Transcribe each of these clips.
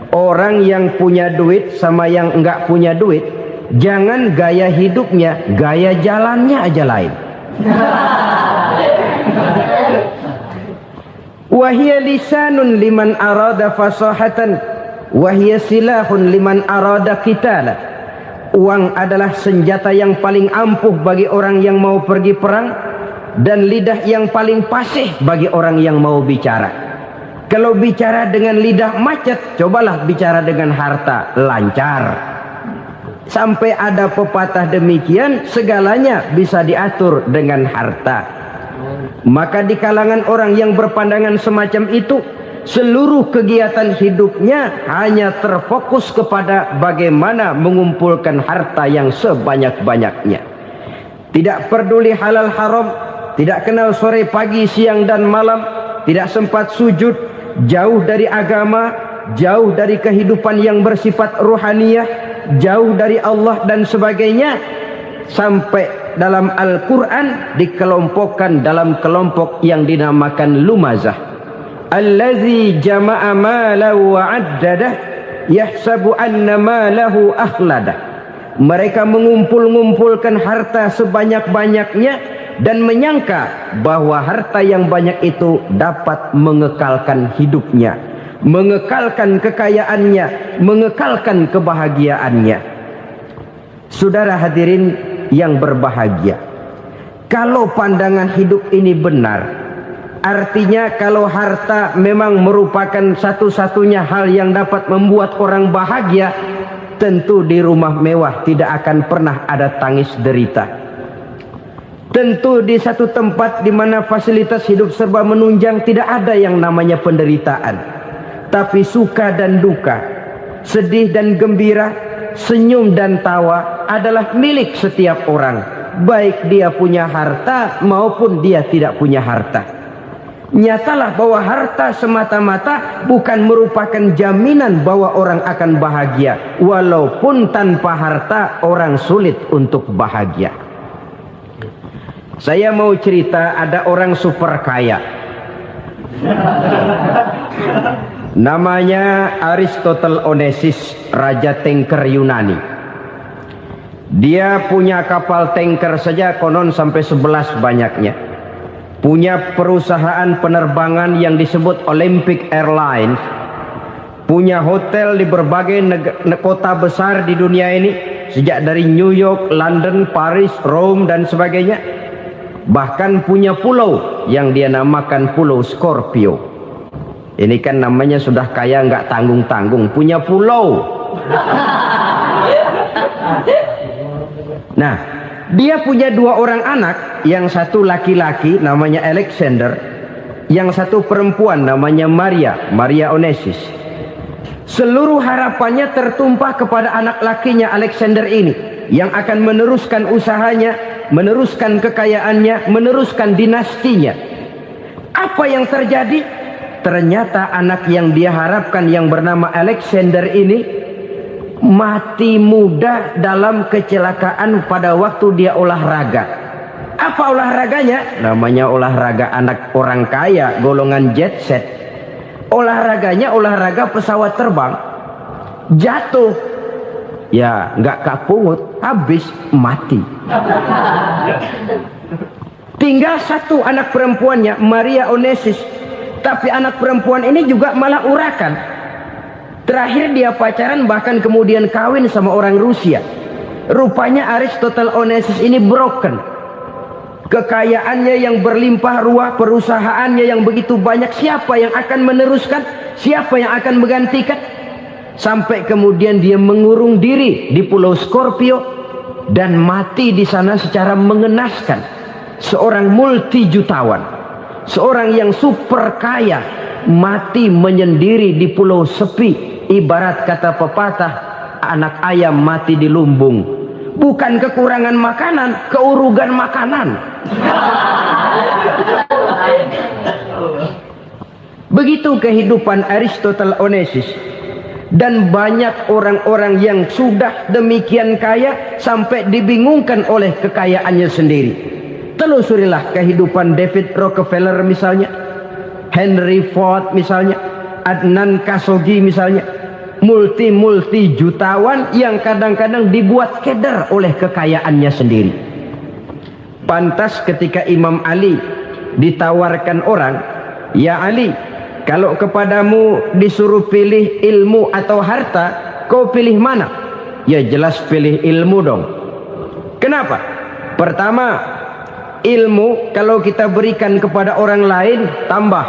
Orang yang punya duit sama yang enggak punya duit, jangan gaya hidupnya, gaya jalannya aja lain. Wahia lisanun liman arada fasahatan, wahia silahun liman arada qitala. Uang adalah senjata yang paling ampuh bagi orang yang mau pergi perang, dan lidah yang paling fasih bagi orang yang mau bicara. Kalau bicara dengan lidah macet, cobalah bicara dengan harta, lancar. Sampai ada pepatah demikian, segalanya bisa diatur dengan harta. Maka di kalangan orang yang berpandangan semacam itu, seluruh kegiatan hidupnya hanya terfokus kepada bagaimana mengumpulkan harta yang sebanyak-banyaknya. Tidak peduli halal haram, tidak kenal sore pagi siang dan malam, tidak sempat sujud, jauh dari agama, jauh dari kehidupan yang bersifat ruhaniyah, jauh dari Allah dan sebagainya. Sampai dalam Al-Quran dikelompokkan dalam kelompok yang dinamakan lumazah. Allazi jama'a malahu wa'addadah yahsabu anna malahu akhladah. Mereka mengumpul-ngumpulkan harta sebanyak-banyaknya dan menyangka bahwa harta yang banyak itu dapat mengekalkan hidupnya, mengekalkan kekayaannya, mengekalkan kebahagiaannya. Saudara hadirin yang berbahagia, kalau pandangan hidup ini benar, artinya kalau harta memang merupakan satu-satunya hal yang dapat membuat orang bahagia, tentu di rumah mewah tidak akan pernah ada tangis derita. Tentu di satu tempat di mana fasilitas hidup serba menunjang tidak ada yang namanya penderitaan. Tapi suka dan duka, sedih dan gembira, senyum dan tawa adalah milik setiap orang, baik dia punya harta maupun dia tidak punya harta. Nyatalah bahwa harta semata-mata bukan merupakan jaminan bahwa orang akan bahagia. Walaupun tanpa harta orang sulit untuk bahagia. Saya mau cerita, ada orang super kaya. Namanya Aristotle Onassis, Raja Tanker Yunani. Dia punya kapal tanker saja konon sampai 11 banyaknya. Punya perusahaan penerbangan yang disebut Olympic Airlines. Punya hotel di berbagai kota besar di dunia ini, sejak dari New York, London, Paris, Rome dan sebagainya. Bahkan punya pulau yang dia namakan Pulau Scorpio. Ini kan namanya sudah kaya nggak tanggung-tanggung, punya pulau. Nah, dia punya 2 orang anak, yang satu laki-laki namanya Alexander, yang satu perempuan namanya Maria Onassis. Seluruh harapannya tertumpah kepada anak lakinya Alexander ini, yang akan meneruskan usahanya, meneruskan kekayaannya, meneruskan dinastinya. Apa yang terjadi? Ternyata anak yang dia harapkan yang bernama Alexander ini mati muda dalam kecelakaan pada waktu dia olahraga. Apa olahraganya? Namanya olahraga anak orang kaya, golongan jet set. Olahraganya olahraga pesawat terbang. Jatuh. Ya nggak kapungut, habis mati. Tinggal satu anak perempuannya, Maria Onassis. Tapi anak perempuan ini juga malah urakan. Terakhir dia pacaran, bahkan kemudian kawin sama orang Rusia. Rupanya Aristotle Onassis ini broken. Kekayaannya yang berlimpah ruah, perusahaannya yang begitu banyak, siapa yang akan meneruskan? Siapa yang akan menggantikan? Sampai kemudian dia mengurung diri di Pulau Scorpio dan mati di sana secara mengenaskan. Seorang multi-jutawan, seorang yang super kaya, mati menyendiri di pulau sepi. Ibarat kata pepatah, anak ayam mati di lumbung. Bukan kekurangan makanan, keurugan makanan. Begitu kehidupan Aristotle Onassis. Dan banyak orang-orang yang sudah demikian kaya sampai dibingungkan oleh kekayaannya sendiri. Telusurilah kehidupan David Rockefeller misalnya, Henry Ford misalnya, Adnan Khashoggi misalnya. multi jutawan yang kadang-kadang dibuat keder oleh kekayaannya sendiri. Pantas ketika Imam Ali ditawarkan orang, "Ya Ali, kalau kepadamu disuruh pilih ilmu atau harta, kau pilih mana?" Ya jelas pilih ilmu dong. Kenapa? Pertama, ilmu kalau kita berikan kepada orang lain tambah.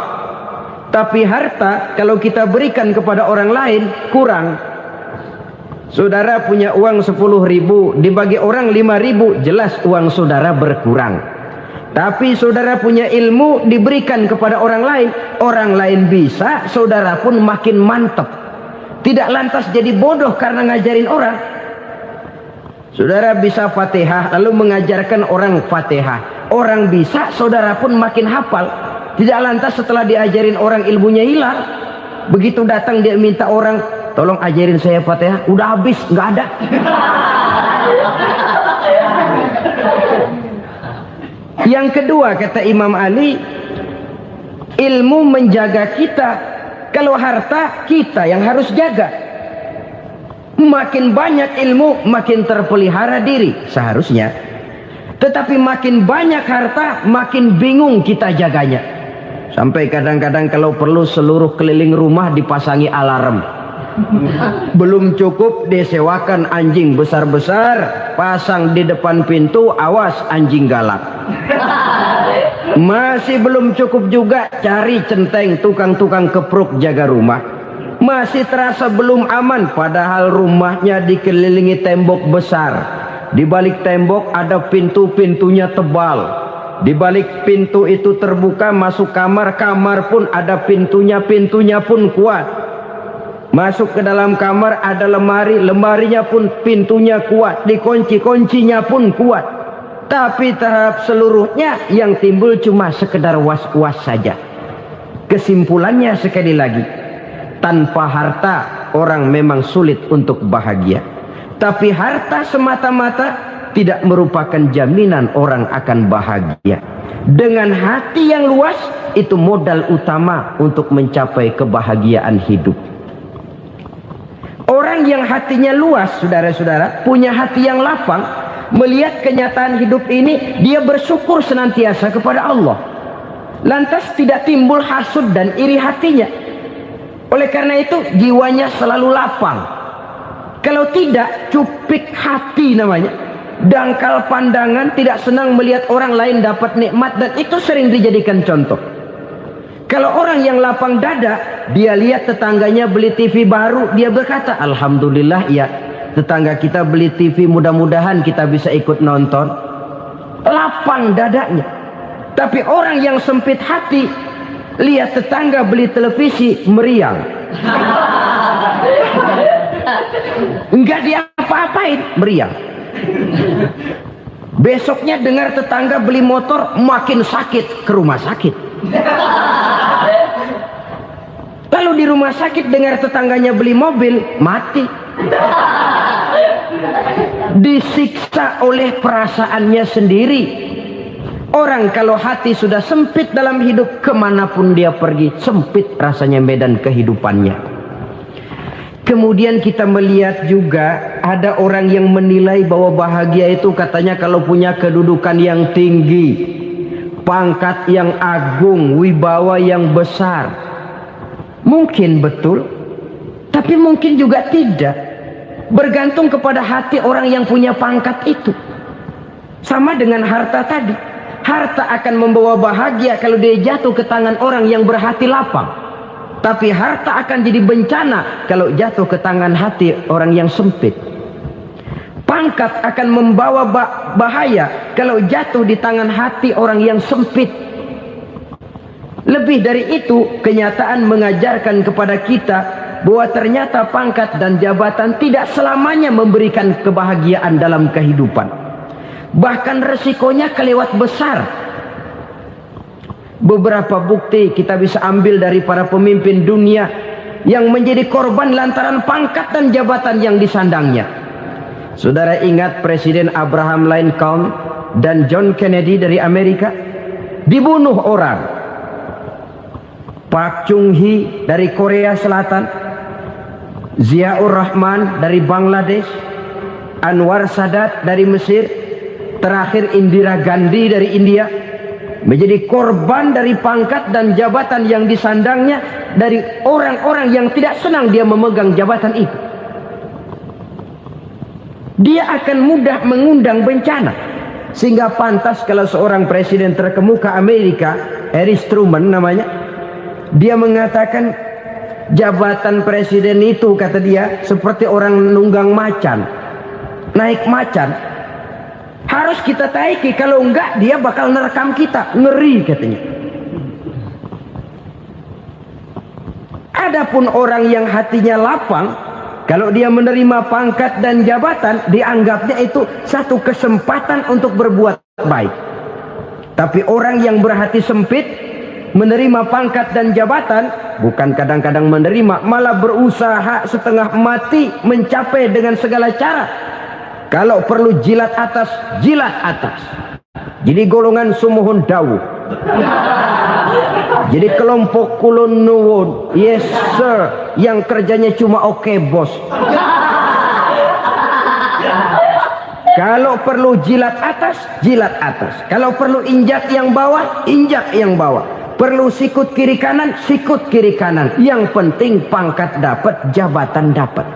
Tapi harta kalau kita berikan kepada orang lain kurang. Saudara punya uang 10.000, dibagi orang 5.000, jelas uang saudara berkurang. Tapi saudara punya ilmu diberikan kepada orang lain bisa, saudara pun makin mantap. Tidak lantas jadi bodoh karena ngajarin orang. Saudara bisa Fatihah lalu mengajarkan orang Fatihah. Orang bisa, saudara pun makin hafal. Tidak lantas setelah diajarin orang ilmunya hilang. Begitu datang dia minta orang, "Tolong ajarin saya Fatihah." Udah habis, nggak ada. Yang kedua kata Imam Ali, ilmu menjaga kita. Kalau harta kita yang harus jaga. Makin banyak ilmu makin terpelihara diri seharusnya. Tetapi makin banyak harta makin bingung kita jaganya. Sampai kadang-kadang kalau perlu seluruh keliling rumah dipasangi alarm. Belum cukup disewakan anjing besar-besar, pasang di depan pintu, awas anjing galak. Masih belum cukup juga cari centeng tukang-tukang kepruk jaga rumah. Masih terasa belum aman, padahal rumahnya dikelilingi tembok besar. Di balik tembok ada pintu-pintunya tebal. Di balik pintu itu terbuka masuk kamar, kamar pun ada pintunya, pintunya pun kuat. Masuk ke dalam kamar ada lemari, lemarinya pun pintunya kuat, dikunci, kuncinya pun kuat. Tapi terhadap seluruhnya yang timbul cuma sekedar was-was saja. Kesimpulannya sekali lagi, tanpa harta orang memang sulit untuk bahagia. Tapi harta semata-mata tidak merupakan jaminan orang akan bahagia. Dengan hati yang luas, itu modal utama untuk mencapai kebahagiaan hidup. Orang yang hatinya luas, saudara-saudara, punya hati yang lapang, melihat kenyataan hidup ini, dia bersyukur senantiasa kepada Allah. Lantas tidak timbul hasud dan iri hatinya. Oleh karena itu, jiwanya selalu lapang. Kalau tidak, cupik hati namanya. Dangkal pandangan, tidak senang melihat orang lain dapat nikmat, dan itu sering dijadikan contoh. Kalau orang yang lapang dada, dia lihat tetangganya beli TV baru, dia berkata, "Alhamdulillah ya, tetangga kita beli TV, mudah-mudahan kita bisa ikut nonton." Lapang dadanya. Tapi orang yang sempit hati, lihat tetangga beli televisi, meriang. Enggak diapa-apain, meriang. Besoknya dengar tetangga beli motor, makin sakit, ke rumah sakit. Lalu di rumah sakit dengar tetangganya beli mobil, mati. Disiksa oleh perasaannya sendiri. Orang kalau hati sudah sempit dalam hidup, kemanapun dia pergi, sempit rasanya medan kehidupannya. Kemudian kita melihat juga ada orang yang menilai bahwa bahagia itu katanya kalau punya kedudukan yang tinggi, pangkat yang agung, wibawa yang besar. Mungkin betul, tapi mungkin juga tidak. Bergantung kepada hati orang yang punya pangkat itu. Sama dengan harta tadi. Harta akan membawa bahagia kalau dia jatuh ke tangan orang yang berhati lapang. Tapi harta akan jadi bencana kalau jatuh ke tangan hati orang yang sempit. Pangkat akan membawa bahaya kalau jatuh di tangan hati orang yang sempit. Lebih dari itu, kenyataan mengajarkan kepada kita bahwa ternyata pangkat dan jabatan tidak selamanya memberikan kebahagiaan dalam kehidupan. Bahkan resikonya kelewat besar. Beberapa bukti kita bisa ambil dari para pemimpin dunia yang menjadi korban lantaran pangkat dan jabatan yang disandangnya. Saudara ingat Presiden Abraham Lincoln dan John Kennedy dari Amerika? Dibunuh orang. Park Chung-hee dari Korea Selatan Ziaur Rahman dari Bangladesh, Anwar Sadat dari Mesir, terakhir Indira Gandhi dari India, menjadi korban dari pangkat dan jabatan yang disandangnya dari orang-orang yang tidak senang dia memegang jabatan itu. Dia akan mudah mengundang bencana, sehingga pantas kalau seorang presiden terkemuka Amerika, Harry Truman namanya, dia mengatakan jabatan presiden itu, kata dia, seperti orang nunggang macan, naik macan, harus kita taiki, kalau enggak dia bakal nerekam kita, ngeri katanya. Adapun orang yang hatinya lapang, kalau dia menerima pangkat dan jabatan, dianggapnya itu satu kesempatan untuk berbuat baik. Tapi orang yang berhati sempit, menerima pangkat dan jabatan, bukan kadang-kadang menerima, malah berusaha setengah mati mencapai dengan segala cara. Kalau perlu jilat atas, jilat atas. Jadi golongan sumuhun dawu. Jadi kelompok kulon nuwun, yes sir, yang kerjanya cuma oke bos. Kalau perlu jilat atas, jilat atas. Kalau perlu injak yang bawah, injak yang bawah. Perlu sikut kiri kanan, sikut kiri kanan. Yang penting pangkat dapat, jabatan dapat.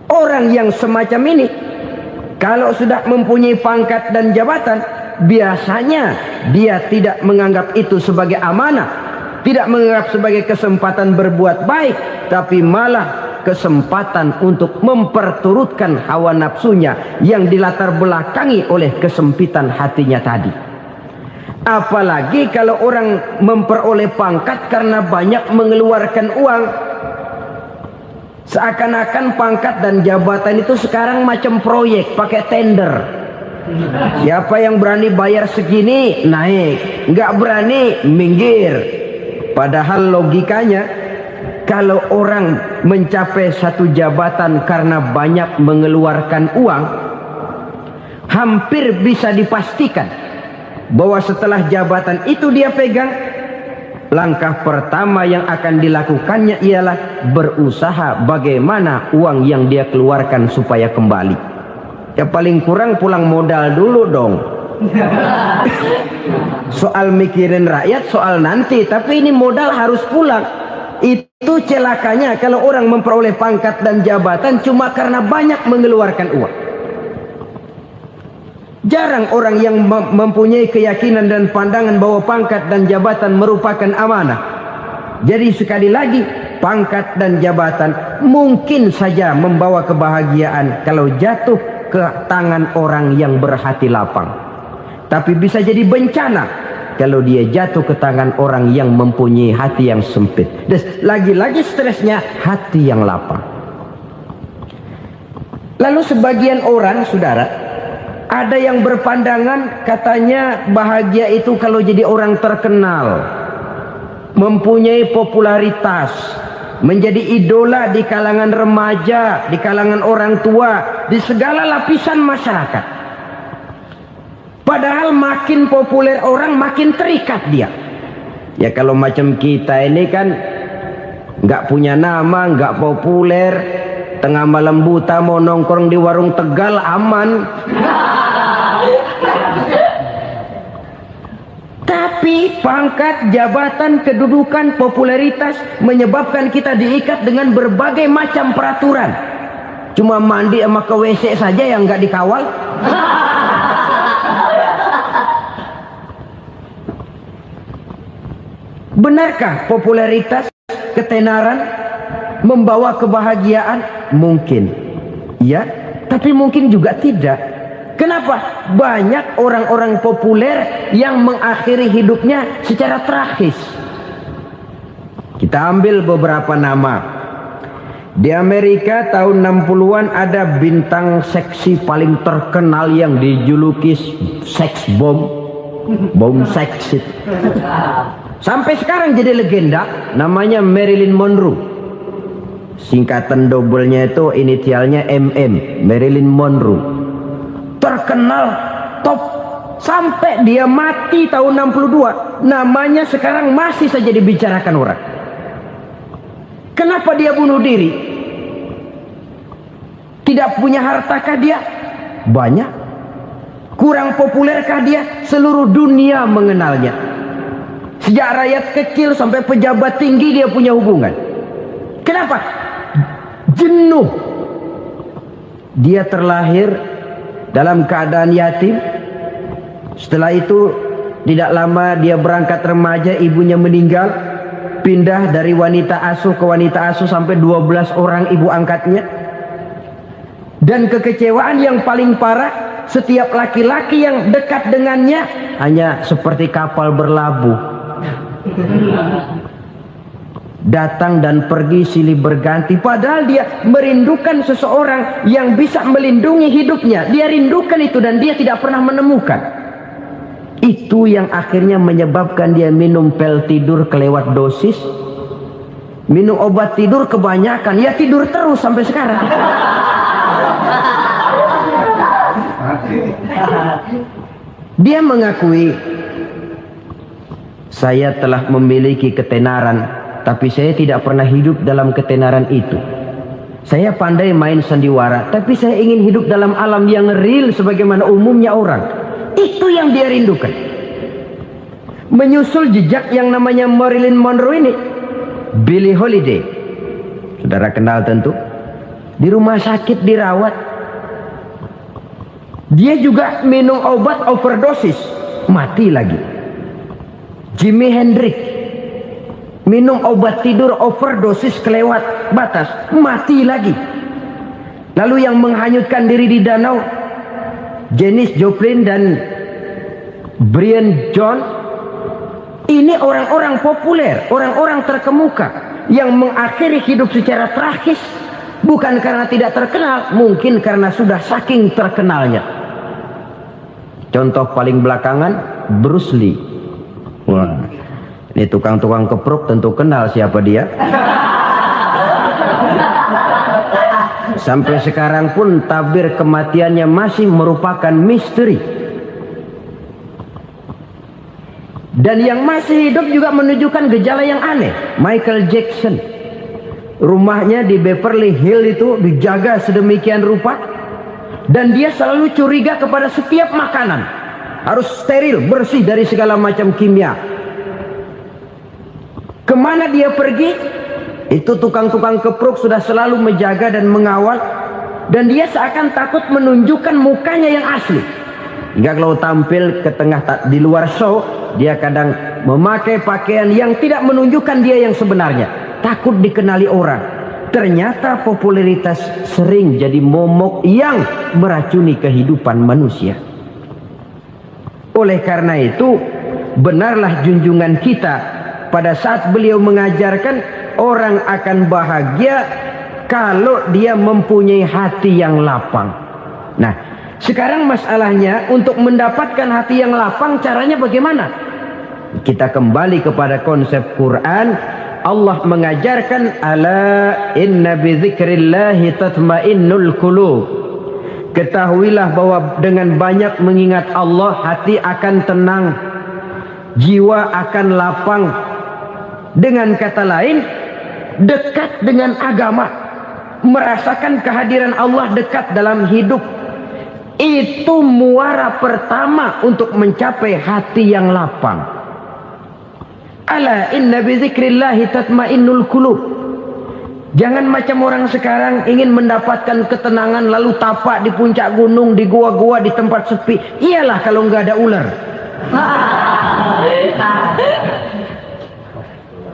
Orang yang semacam ini, kalau sudah mempunyai pangkat dan jabatan, biasanya dia tidak menganggap itu sebagai amanah, tidak menganggap sebagai kesempatan berbuat baik, tapi malah kesempatan untuk memperturutkan hawa nafsunya yang dilatar belakangi oleh kesempitan hatinya tadi. Apalagi kalau orang memperoleh pangkat karena banyak mengeluarkan uang, seakan-akan pangkat dan jabatan itu sekarang macam proyek, pakai tender. Siapa yang berani bayar segini naik, nggak berani minggir. Padahal logikanya, kalau orang mencapai satu jabatan karena banyak mengeluarkan uang, hampir bisa dipastikan bahwa setelah jabatan itu dia pegang, langkah pertama yang akan dilakukannya ialah berusaha bagaimana uang yang dia keluarkan supaya kembali. Ya paling kurang pulang modal dulu dong. Soal mikirin rakyat soal nanti, tapi ini modal harus pulang. Itu celakanya kalau orang memperoleh pangkat dan jabatan cuma karena banyak mengeluarkan uang. Jarang orang yang mempunyai keyakinan dan pandangan bahwa pangkat dan jabatan merupakan amanah. Jadi sekali lagi, pangkat dan jabatan mungkin saja membawa kebahagiaan kalau jatuh ke tangan orang yang berhati lapang. Tapi bisa jadi bencana kalau dia jatuh ke tangan orang yang mempunyai hati yang sempit. Dan lagi-lagi stresnya hati yang lapang. Lalu sebagian orang, saudara, ada yang berpandangan katanya bahagia itu kalau jadi orang terkenal, mempunyai popularitas, menjadi idola di kalangan remaja, di kalangan orang tua, di segala lapisan masyarakat. Padahal makin populer orang, makin terikat dia. Ya kalau macam kita ini kan nggak punya nama, nggak populer, tengah malam buta mau nongkrong di warung Tegal aman. Tapi pangkat, jabatan, kedudukan, popularitas menyebabkan kita diikat dengan berbagai macam peraturan. Cuma mandi sama ke WC saja yang nggak dikawal. Benarkah popularitas, ketenaran membawa kebahagiaan? Mungkin. Ya, tapi mungkin juga tidak. Kenapa? Banyak orang-orang populer yang mengakhiri hidupnya secara tragis. Kita ambil beberapa nama. Di Amerika tahun 60-an ada bintang seksi paling terkenal yang dijuluki seks bom. Bom seks. Sampai sekarang jadi legenda, namanya Marilyn Monroe. Singkatan doublenya itu inisialnya MM, Marilyn Monroe. Terkenal top sampai dia mati tahun 62, namanya sekarang masih saja dibicarakan orang. Kenapa dia bunuh diri? Tidak punya hartakah dia? Banyak. Kurang populerkah dia? Seluruh dunia mengenalnya. Sejak rakyat kecil sampai pejabat tinggi dia punya hubungan. Kenapa? Jenuh. Dia terlahir dalam keadaan yatim. Setelah itu tidak lama dia berangkat remaja, ibunya meninggal. Pindah dari wanita asuh ke wanita asuh sampai 12 orang ibu angkatnya. Dan kekecewaan yang paling parah, setiap laki-laki yang dekat dengannya hanya seperti kapal berlabuh. Datang dan pergi silih berganti. Padahal dia merindukan seseorang yang bisa melindungi hidupnya. Dia rindukan itu dan dia tidak pernah menemukan. Itu yang akhirnya menyebabkan dia minum pil tidur kelewat dosis. Minum obat tidur kebanyakan. Ya tidur terus sampai sekarang. Dia mengakui, saya telah memiliki ketenaran, tapi saya tidak pernah hidup dalam ketenaran itu. Saya pandai main sandiwara, tapi saya ingin hidup dalam alam yang real sebagaimana umumnya orang. Itu yang dia rindukan. Menyusul jejak yang namanya Marilyn Monroe ini, Billie Holiday, saudara kenal tentu. Di rumah sakit dirawat. Dia juga minum obat overdosis, mati lagi. Jimi Hendrix minum obat tidur overdosis kelewat batas, mati lagi. Lalu yang menghanyutkan diri di danau, Janis Joplin dan Brian Jones. Ini orang-orang populer, orang-orang terkemuka yang mengakhiri hidup secara tragis. Bukan karena tidak terkenal, mungkin karena sudah saking terkenalnya. Contoh paling belakangan, Bruce Lee. Wah, ini tukang-tukang kepruk tentu kenal siapa dia. Sampai sekarang pun tabir kematiannya masih merupakan misteri. Dan yang masih hidup juga menunjukkan gejala yang aneh. Michael Jackson, rumahnya di Beverly Hills itu dijaga sedemikian rupa. Dan dia selalu curiga kepada setiap makanan. Harus steril, bersih dari segala macam kimia. Kemana dia pergi, itu tukang-tukang kepruk sudah selalu menjaga dan mengawal. Dan dia seakan takut menunjukkan mukanya yang asli. Hingga kalau tampil ke tengah di luar show, dia kadang memakai pakaian yang tidak menunjukkan dia yang sebenarnya. Takut dikenali orang. Ternyata popularitas sering jadi momok yang meracuni kehidupan manusia. Oleh karena itu, benarlah junjungan kita pada saat beliau mengajarkan orang akan bahagia kalau dia mempunyai hati yang lapang. Nah, sekarang masalahnya untuk mendapatkan hati yang lapang caranya bagaimana? Kita kembali kepada konsep Quran. Allah mengajarkan, ala inna bi dzikrillahi tatmainnul qulub. Ketahuilah bahwa dengan banyak mengingat Allah, hati akan tenang, jiwa akan lapang. Dengan kata lain, dekat dengan agama, merasakan kehadiran Allah dekat dalam hidup. Itu muara pertama untuk mencapai hati yang lapang. Ala inna bi dzikrillahi tatmainnul qulub. Jangan macam orang sekarang ingin mendapatkan ketenangan lalu tapak di puncak gunung, di gua-gua, di tempat sepi. Iyalah kalau nggak ada ular.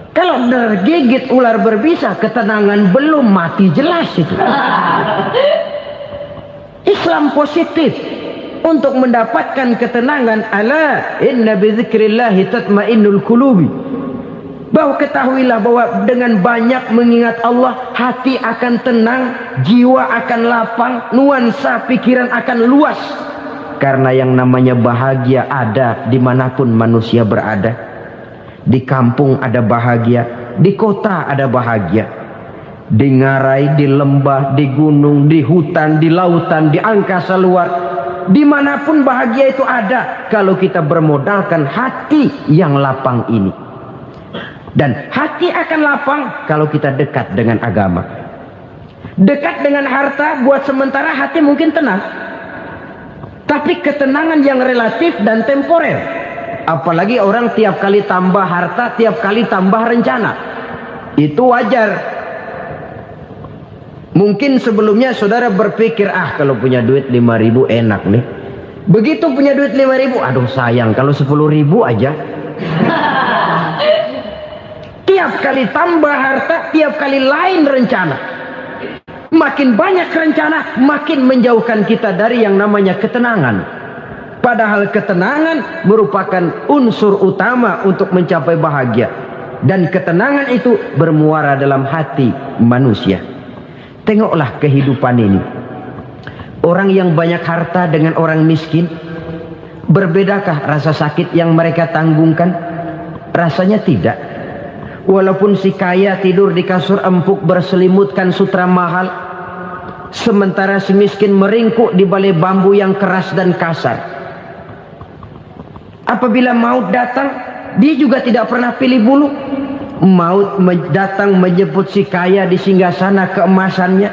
Kalau tergigit ular berbisa, ketenangan belum, mati jelas itu. Islam positif untuk mendapatkan ketenangan. Ala inna bi dzikrillahi tatmainnul qulubi. Bahwa ketahuilah bahwa dengan banyak mengingat Allah, hati akan tenang, jiwa akan lapang, nuansa pikiran akan luas. Karena yang namanya bahagia ada dimanapun manusia berada. Di kampung ada bahagia, di kota ada bahagia. Di ngarai, di lembah, di gunung, di hutan, di lautan, di angkasa luar. Dimanapun bahagia itu ada kalau kita bermodalkan hati yang lapang ini. Dan hati akan lapang kalau kita dekat dengan agama. Dekat dengan harta buat sementara hati mungkin tenang, tapi ketenangan yang relatif dan temporer. Apalagi orang tiap kali tambah harta, tiap kali tambah rencana. Itu wajar. Mungkin sebelumnya saudara berpikir, kalau punya duit 5.000 enak nih. Begitu punya duit 5.000, aduh sayang kalau 10.000 aja. Tiap kali tambah harta, tiap kali lain rencana. Makin banyak rencana, makin menjauhkan kita dari yang namanya ketenangan. Padahal ketenangan merupakan unsur utama untuk mencapai bahagia. Dan ketenangan itu bermuara dalam hati manusia. Tengoklah kehidupan ini. Orang yang banyak harta dengan orang miskin, berbedakah rasa sakit yang mereka tanggungkan? Rasanya tidak. Walaupun si kaya tidur di kasur empuk berselimutkan sutra mahal, sementara si miskin meringkuk di balai bambu yang keras dan kasar. Apabila maut datang, dia juga tidak pernah pilih bulu. Maut datang menjemput si kaya di singgasana keemasannya,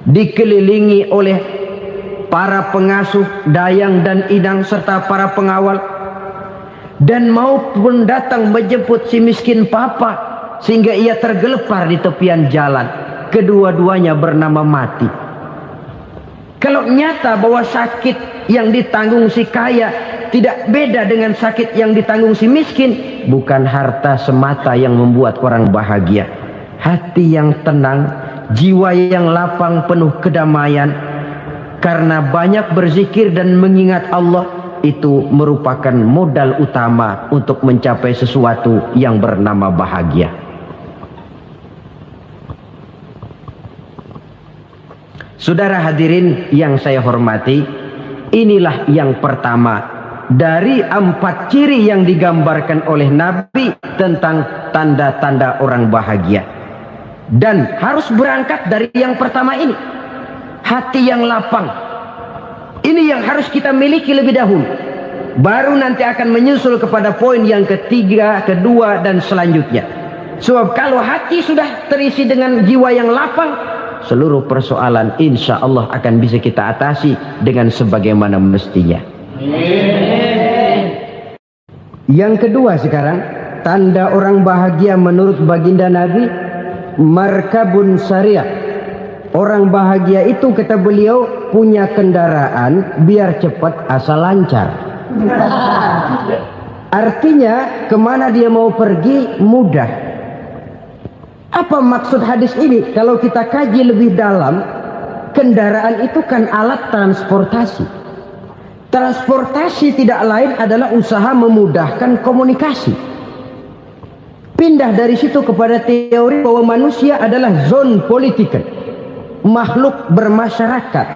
dikelilingi oleh para pengasuh, dayang dan idang serta para pengawal. Dan maupun datang menjemput si miskin papa sehingga ia tergelepar di tepian jalan. Kedua-duanya bernama mati. Kalau nyata bahwa sakit yang ditanggung si kaya tidak beda dengan sakit yang ditanggung si miskin, bukan harta semata yang membuat orang bahagia. Hati yang tenang, jiwa yang lapang penuh kedamaian karena banyak berzikir dan mengingat Allah, itu merupakan modal utama untuk mencapai sesuatu yang bernama bahagia. Saudara hadirin yang saya hormati, inilah yang pertama dari 4 ciri yang digambarkan oleh Nabi tentang tanda-tanda orang bahagia. Dan harus berangkat dari yang pertama ini, hati yang lapang. Ini yang harus kita miliki lebih dahulu. Baru nanti akan menyusul kepada poin yang ketiga, kedua, dan selanjutnya. Sebab kalau hati sudah terisi dengan jiwa yang lapang, seluruh persoalan insya Allah akan bisa kita atasi dengan sebagaimana mestinya. Yang kedua sekarang, tanda orang bahagia menurut baginda Nabi, markabun syariah. Orang bahagia itu, kata beliau, punya kendaraan biar cepat asal lancar. Artinya kemana dia mau pergi mudah. Apa maksud hadis ini? Kalau kita kaji lebih dalam, kendaraan itu kan alat transportasi. Transportasi tidak lain adalah usaha memudahkan komunikasi. Pindah dari situ kepada teori bahwa manusia adalah zon political, makhluk bermasyarakat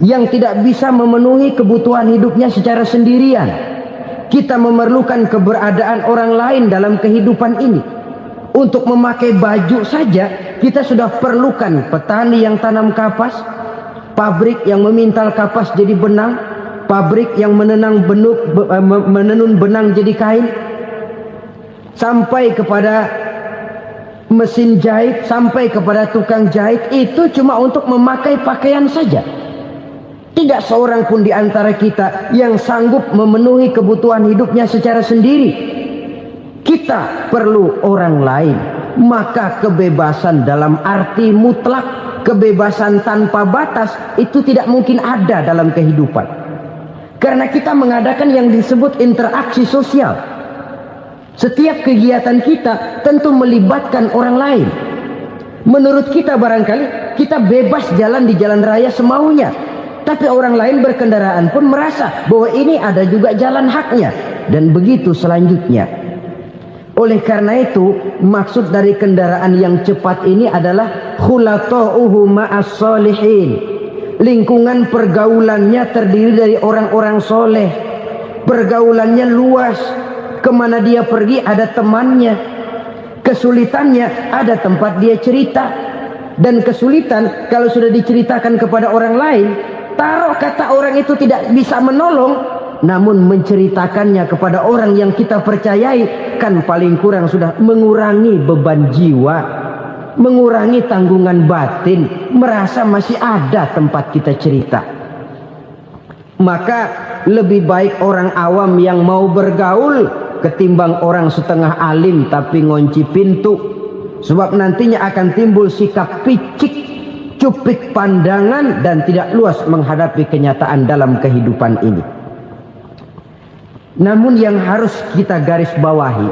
yang tidak bisa memenuhi kebutuhan hidupnya secara sendirian. Kita memerlukan keberadaan orang lain dalam kehidupan ini. Untuk memakai baju saja kita sudah perlukan petani yang tanam kapas, pabrik yang memintal kapas jadi benang, pabrik yang menenun benang jadi kain, sampai kepada mesin jahit, sampai kepada tukang jahit. Itu cuma untuk memakai pakaian saja. Tidak seorang pun di antara kita yang sanggup memenuhi kebutuhan hidupnya secara sendiri. Kita perlu orang lain. Maka kebebasan dalam arti mutlak, kebebasan tanpa batas, itu tidak mungkin ada dalam kehidupan. Karena kita mengadakan yang disebut interaksi sosial. Setiap kegiatan kita tentu melibatkan orang lain. Menurut kita barangkali kita bebas jalan di jalan raya semaunya, tapi orang lain berkendaraan pun merasa bahwa ini ada juga jalan haknya, dan begitu selanjutnya. Oleh karena itu, maksud dari kendaraan yang cepat ini adalah khulata'uhu ma'as solihin. Lingkungan pergaulannya terdiri dari orang-orang soleh. Pergaulannya luas. Kemana dia pergi ada temannya. Kesulitannya ada tempat dia cerita. Dan kesulitan kalau sudah diceritakan kepada orang lain, taruh kata orang itu tidak bisa menolong, namun menceritakannya kepada orang yang kita percayai, kan paling kurang sudah mengurangi beban jiwa. mengurangi tanggungan batin, merasa masih ada tempat kita cerita. Maka lebih baik orang awam yang mau bergaul ketimbang orang setengah alim tapi ngunci pintu. Sebab nantinya akan timbul sikap picik, cupik pandangan, dan tidak luas menghadapi kenyataan dalam kehidupan ini. Namun yang harus kita garis bawahi,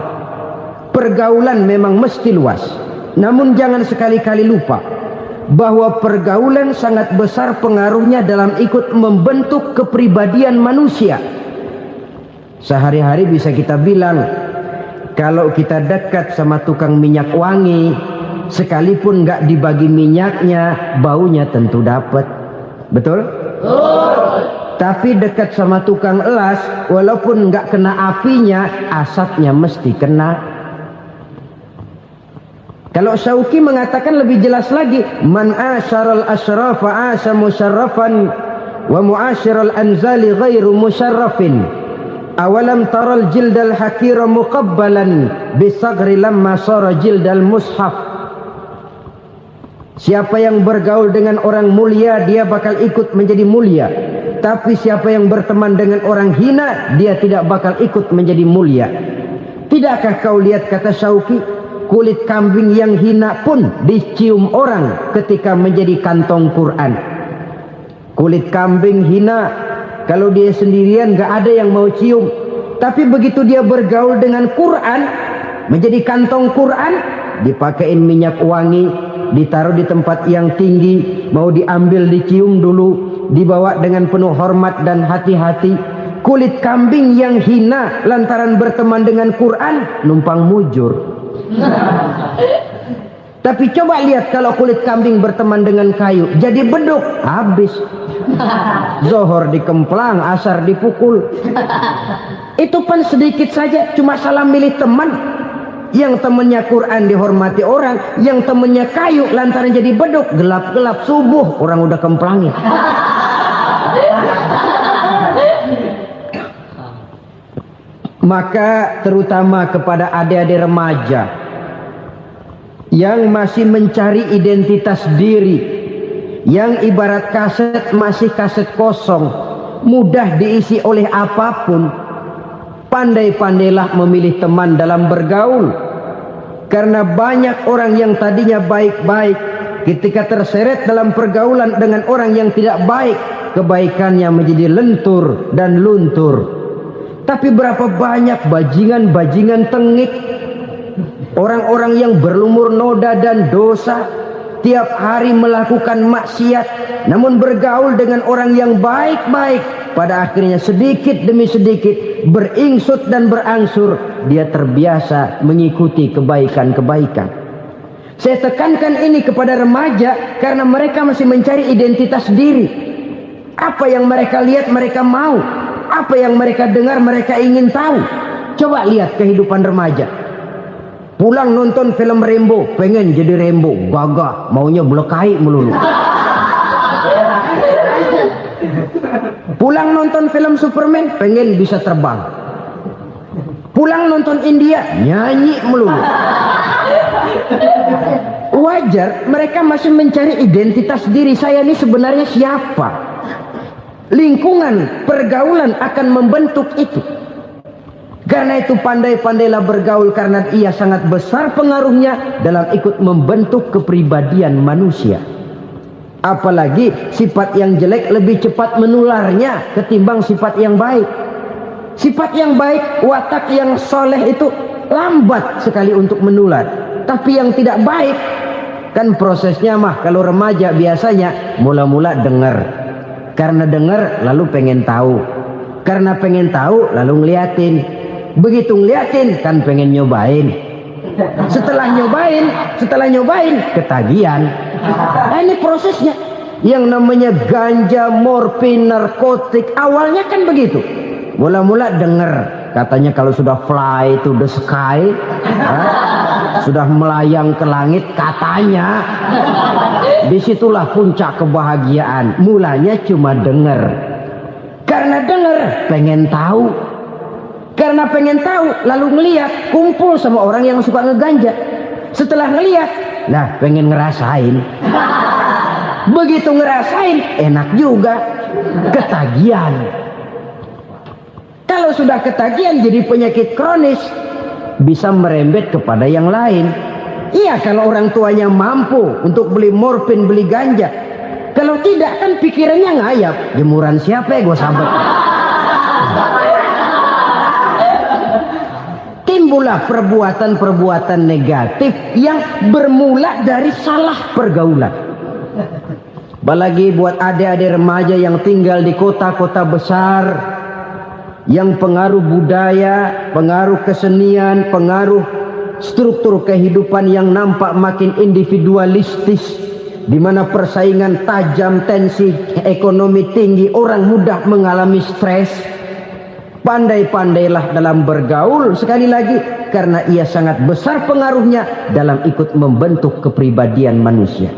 pergaulan memang mesti luas. Namun jangan sekali-kali lupa bahwa pergaulan sangat besar pengaruhnya dalam ikut membentuk kepribadian manusia. Sehari-hari bisa kita bilang, kalau kita dekat sama tukang minyak wangi, sekalipun nggak dibagi minyaknya, baunya tentu dapat. Betul? Tapi dekat sama tukang elas, walaupun nggak kena apinya, asapnya mesti kena. Kalau Syauqi mengatakan lebih jelas lagi, man asyaral asyrafa asa musyarrafan wa muasyiral anzali ghairu musyarrafin. Awalam taral jildal hakira muqabbalan bisagri lamma sara jildal mushaf. Siapa yang bergaul dengan orang mulia, dia bakal ikut menjadi mulia. Tapi siapa yang berteman dengan orang hina, dia tidak bakal ikut menjadi mulia. Tidakkah kau lihat, kata Syauqi, kulit kambing yang hina pun dicium orang ketika menjadi kantong Quran. Kulit kambing hina, kalau dia sendirian gak ada yang mau cium. Tapi begitu dia bergaul dengan Quran, menjadi kantong Quran, dipakein minyak wangi, ditaruh di tempat yang tinggi, mau diambil dicium dulu, dibawa dengan penuh hormat dan hati-hati. Kulit kambing yang hina lantaran berteman dengan Quran, numpang mujur. Tapi coba lihat kalau kulit kambing berteman dengan kayu, jadi beduk, habis. Zohor dikemplang, asar dipukul. Itu pun sedikit saja, cuma salah milih teman. Yang temannya Quran dihormati orang, yang temannya kayu lantaran jadi beduk, gelap-gelap subuh orang udah kemplangin. Maka terutama kepada adik-adik remaja yang masih mencari identitas diri, yang ibarat kaset masih kaset kosong, mudah diisi oleh apapun, pandai-pandailah memilih teman dalam bergaul. Karena banyak orang yang tadinya baik-baik, ketika terseret dalam pergaulan dengan orang yang tidak baik, kebaikannya menjadi lentur dan luntur. Tapi berapa banyak bajingan-bajingan tengik, orang-orang yang berlumur noda dan dosa, tiap hari melakukan maksiat, namun bergaul dengan orang yang baik-baik. Pada akhirnya sedikit demi sedikit, beringsut dan berangsur, dia terbiasa mengikuti kebaikan-kebaikan. Saya tekankan ini kepada remaja karena mereka masih mencari identitas diri. Apa yang mereka lihat mereka mau, apa yang mereka dengar mereka ingin tahu. Coba lihat kehidupan remaja. Pulang nonton film Rambo, pengen jadi Rambo, gagah, maunya belekai melulu. Pulang nonton film Superman, pengen bisa terbang. Pulang nonton India, nyanyi melulu. Wajar, mereka masih mencari identitas diri. Saya ini sebenarnya siapa? Lingkungan, pergaulan akan membentuk itu. Karena itu pandai-pandailah bergaul, karena ia sangat besar pengaruhnya dalam ikut membentuk kepribadian manusia. Apalagi sifat yang jelek lebih cepat menularnya ketimbang sifat yang baik. Sifat yang baik, watak yang soleh itu lambat sekali untuk menular. Tapi yang tidak baik, kan prosesnya mah kalau remaja biasanya mula-mula dengar. Karena dengar lalu pengen tahu. Karena pengen tahu lalu ngeliatin. Begitu ngeliatin kan pengen nyobain. Setelah nyobain ketagihan. Nah, ini prosesnya. Yang namanya ganja, morfin, narkotik, awalnya kan begitu. Mula-mula dengar, katanya kalau sudah fly to the sky, sudah melayang ke langit, katanya disitulah puncak kebahagiaan. Mulanya cuma dengar. Karena dengar pengen tahu. Karena pengen tahu lalu ngeliat, kumpul sama orang yang suka ngeganja. Setelah ngeliat, Nah, pengen ngerasain. Begitu ngerasain, enak juga. Ketagihan. Kalau sudah ketagihan jadi penyakit kronis, bisa merembet kepada yang lain. Iya, kalau orang tuanya mampu untuk beli morfin, beli ganja. Kalau tidak kan pikirannya ngayap. Jemuran siapa ya gue sahabat. Timbullah perbuatan-perbuatan negatif yang bermula dari salah pergaulan. Apalagi buat adik-adik remaja yang tinggal di kota-kota besar, yang pengaruh budaya, pengaruh kesenian, pengaruh struktur kehidupan yang nampak makin individualistis, di mana persaingan tajam, tensi ekonomi tinggi, orang mudah mengalami stres. Pandai-pandailah dalam bergaul, sekali lagi, karena ia sangat besar pengaruhnya dalam ikut membentuk kepribadian manusia.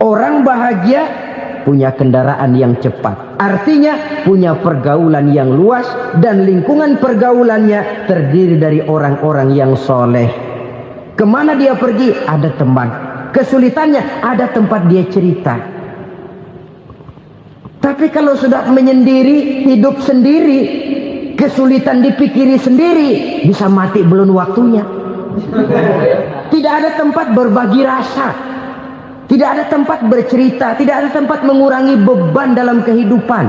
Orang bahagia punya kendaraan yang cepat, artinya punya pergaulan yang luas, dan lingkungan pergaulannya terdiri dari orang-orang yang soleh. Kemana dia pergi ada teman, kesulitannya ada tempat dia cerita. Tapi kalau sudah menyendiri, hidup sendiri, kesulitan dipikiri sendiri, bisa mati belum waktunya. Tidak ada tempat berbagi rasa, tidak ada tempat bercerita, tidak ada tempat mengurangi beban dalam kehidupan.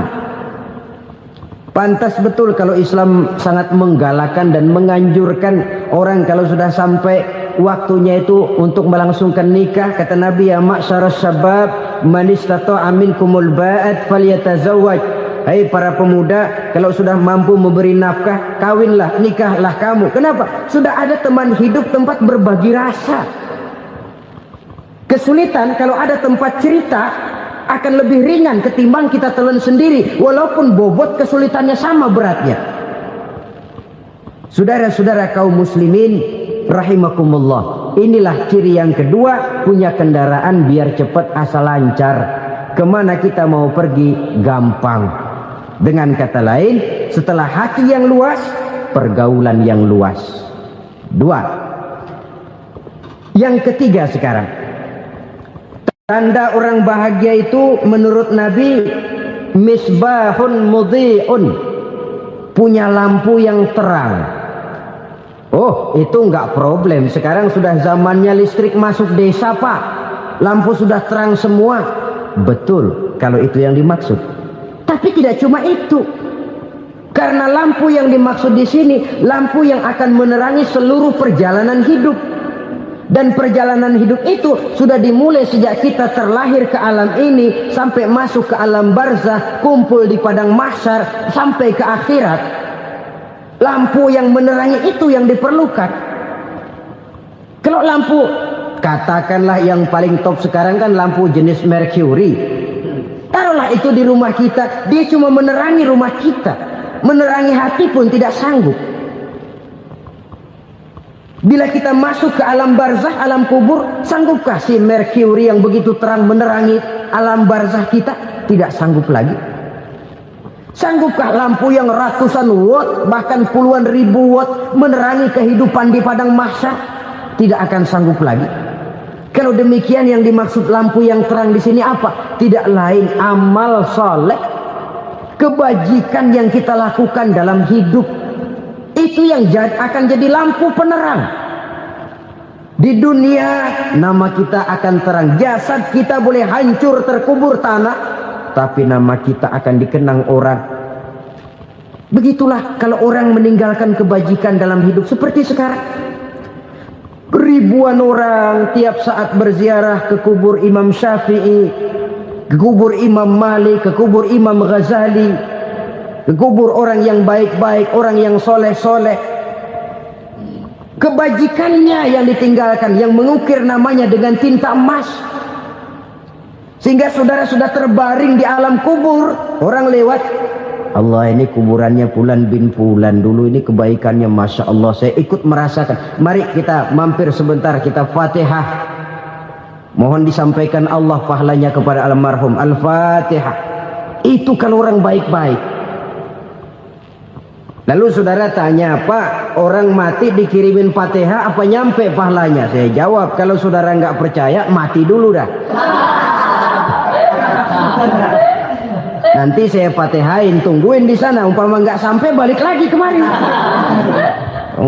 Pantas betul kalau Islam sangat menggalakkan dan menganjurkan orang kalau sudah sampai waktunya itu untuk melangsungkan nikah. Kata Nabi, ya ma'syaras syabab man istata'a minkumul ba'at falyatazawwaj. Hai para pemuda, kalau sudah mampu memberi nafkah, kawinlah, nikahlah kamu. Kenapa? Sudah ada teman hidup, tempat berbagi rasa. Kesulitan kalau ada tempat cerita akan lebih ringan ketimbang kita telan sendiri, walaupun bobot kesulitannya sama beratnya. Saudara-saudara kaum muslimin rahimakumullah, inilah ciri yang kedua, punya kendaraan biar cepat asal lancar. Kemana kita mau pergi gampang. Dengan kata lain, setelah hati yang luas, pergaulan yang luas. Dua. Yang ketiga sekarang, tanda orang bahagia itu menurut Nabi, misbahun mudhi'un, punya lampu yang terang. Oh, itu enggak problem. Sekarang sudah zamannya listrik masuk desa, Pak. Lampu sudah terang semua. Betul, kalau itu yang dimaksud. Tapi tidak cuma itu. Karena lampu yang dimaksud di sini, lampu yang akan menerangi seluruh perjalanan hidup. Dan perjalanan hidup itu sudah dimulai sejak kita terlahir ke alam ini, sampai masuk ke alam barzah, kumpul di padang mahsyar, sampai ke akhirat. Lampu yang menerangi itu yang diperlukan. Kalau lampu, katakanlah yang paling top sekarang kan lampu jenis Mercury. Taruhlah itu di rumah kita, dia cuma menerangi rumah kita. Menerangi hati pun tidak sanggup. Bila kita masuk ke alam barzah, alam kubur, sanggupkah si Mercury yang begitu terang menerangi alam barzah kita? Tidak sanggup lagi. Sanggupkah lampu yang ratusan watt, bahkan puluhan ribu watt menerangi kehidupan di padang mahsyar? Tidak akan sanggup lagi. Kalau demikian, yang dimaksud lampu yang terang di sini apa? Tidak lain amal soleh, kebajikan yang kita lakukan dalam hidup. Itu yang akan jadi lampu penerang. Di dunia nama kita akan terang. Jasad kita boleh hancur terkubur tanah, tapi nama kita akan dikenang orang. Begitulah kalau orang meninggalkan kebajikan dalam hidup seperti sekarang. Ribuan orang tiap saat berziarah ke kubur Imam Syafi'i, ke kubur Imam Malik, ke kubur Imam Ghazali, ke kubur orang yang baik-baik, orang yang soleh-soleh. Kebajikannya yang ditinggalkan, yang mengukir namanya dengan tinta emas. Sehingga saudara sudah terbaring di alam kubur, orang lewat, Allah, ini kuburannya Fulan bin Fulan, dulu ini kebaikannya Masya Allah, saya ikut merasakan. Mari kita mampir sebentar, kita Fatihah. Mohon disampaikan Allah pahalanya kepada almarhum. Al-Fatihah. Itu kalau orang baik-baik. Lalu saudara tanya, Pak, orang mati dikirimin Fatihah apa nyampe pahalanya? Saya jawab, kalau saudara nggak percaya, mati dulu dah. Nanti saya Fatihain, tungguin di sana. Umpama nggak sampai, balik lagi kemari.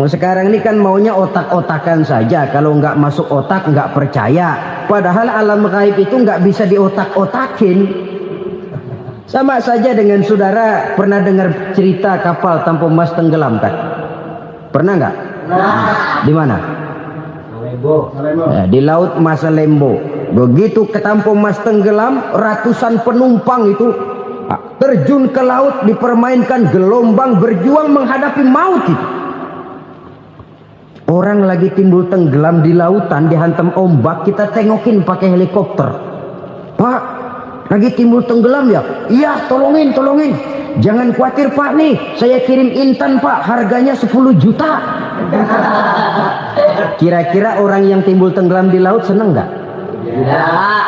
Sekarang ini kan maunya otak-otakan saja. Kalau nggak masuk otak, nggak percaya. Padahal alam gaib itu nggak bisa diotak-otakin. Sama saja dengan saudara pernah dengar cerita kapal tanpa mas tenggelam kan? Pernah nggak? Di mana? Ya, di laut Masalembo. Begitu ke tanpa mas tenggelam, ratusan penumpang itu terjun ke laut, dipermainkan gelombang, berjuang menghadapi maut itu. Orang lagi timbul tenggelam di lautan, dihantam ombak, kita tengokin pakai helikopter. Pak, lagi timbul tenggelam ya? Iya, tolongin. Jangan khawatir Pak nih, saya kirim intan Pak, harganya 10 juta. Kira-kira orang yang timbul tenggelam di laut seneng nggak? Tidak.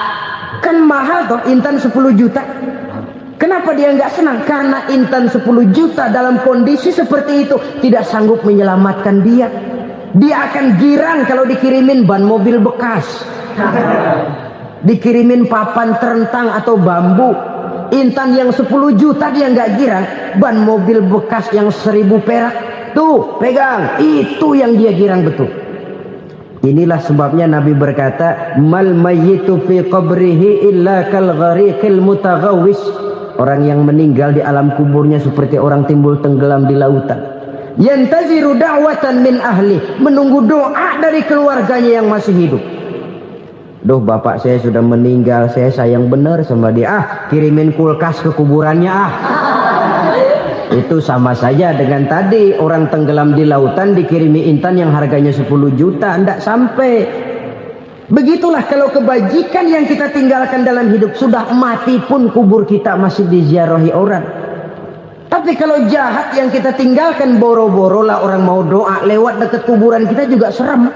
Kan mahal toh intan 10 juta. Kenapa dia nggak senang? Karena intan 10 juta dalam kondisi seperti itu tidak sanggup menyelamatkan dia. Dia akan girang kalau dikirimin ban mobil bekas, dikirimin papan terentang atau bambu. Intan yang 10 juta dia nggak girang. Ban mobil bekas yang 1000 perak, tuh pegang, itu yang dia girang betul. Inilah sebabnya Nabi berkata, mal mayyitu fi qabrihi illa kal ghariqil mutaghawwis. Orang yang meninggal di alam kuburnya seperti orang timbul tenggelam di lautan. Yantaziru da'watan min ahli, menunggu doa dari keluarganya yang masih hidup. Duh, bapak saya sudah meninggal, saya sayang benar sama dia. Kirimin kulkas ke kuburannya Itu sama saja dengan tadi orang tenggelam di lautan dikirimi intan yang harganya 10 juta, ndak sampai. Begitulah kalau kebajikan yang kita tinggalkan dalam hidup, sudah mati pun kubur kita masih diziarahi orang. Tapi kalau jahat yang kita tinggalkan, boro-boro lah orang mau doa lewat dekat kuburan kita juga serem.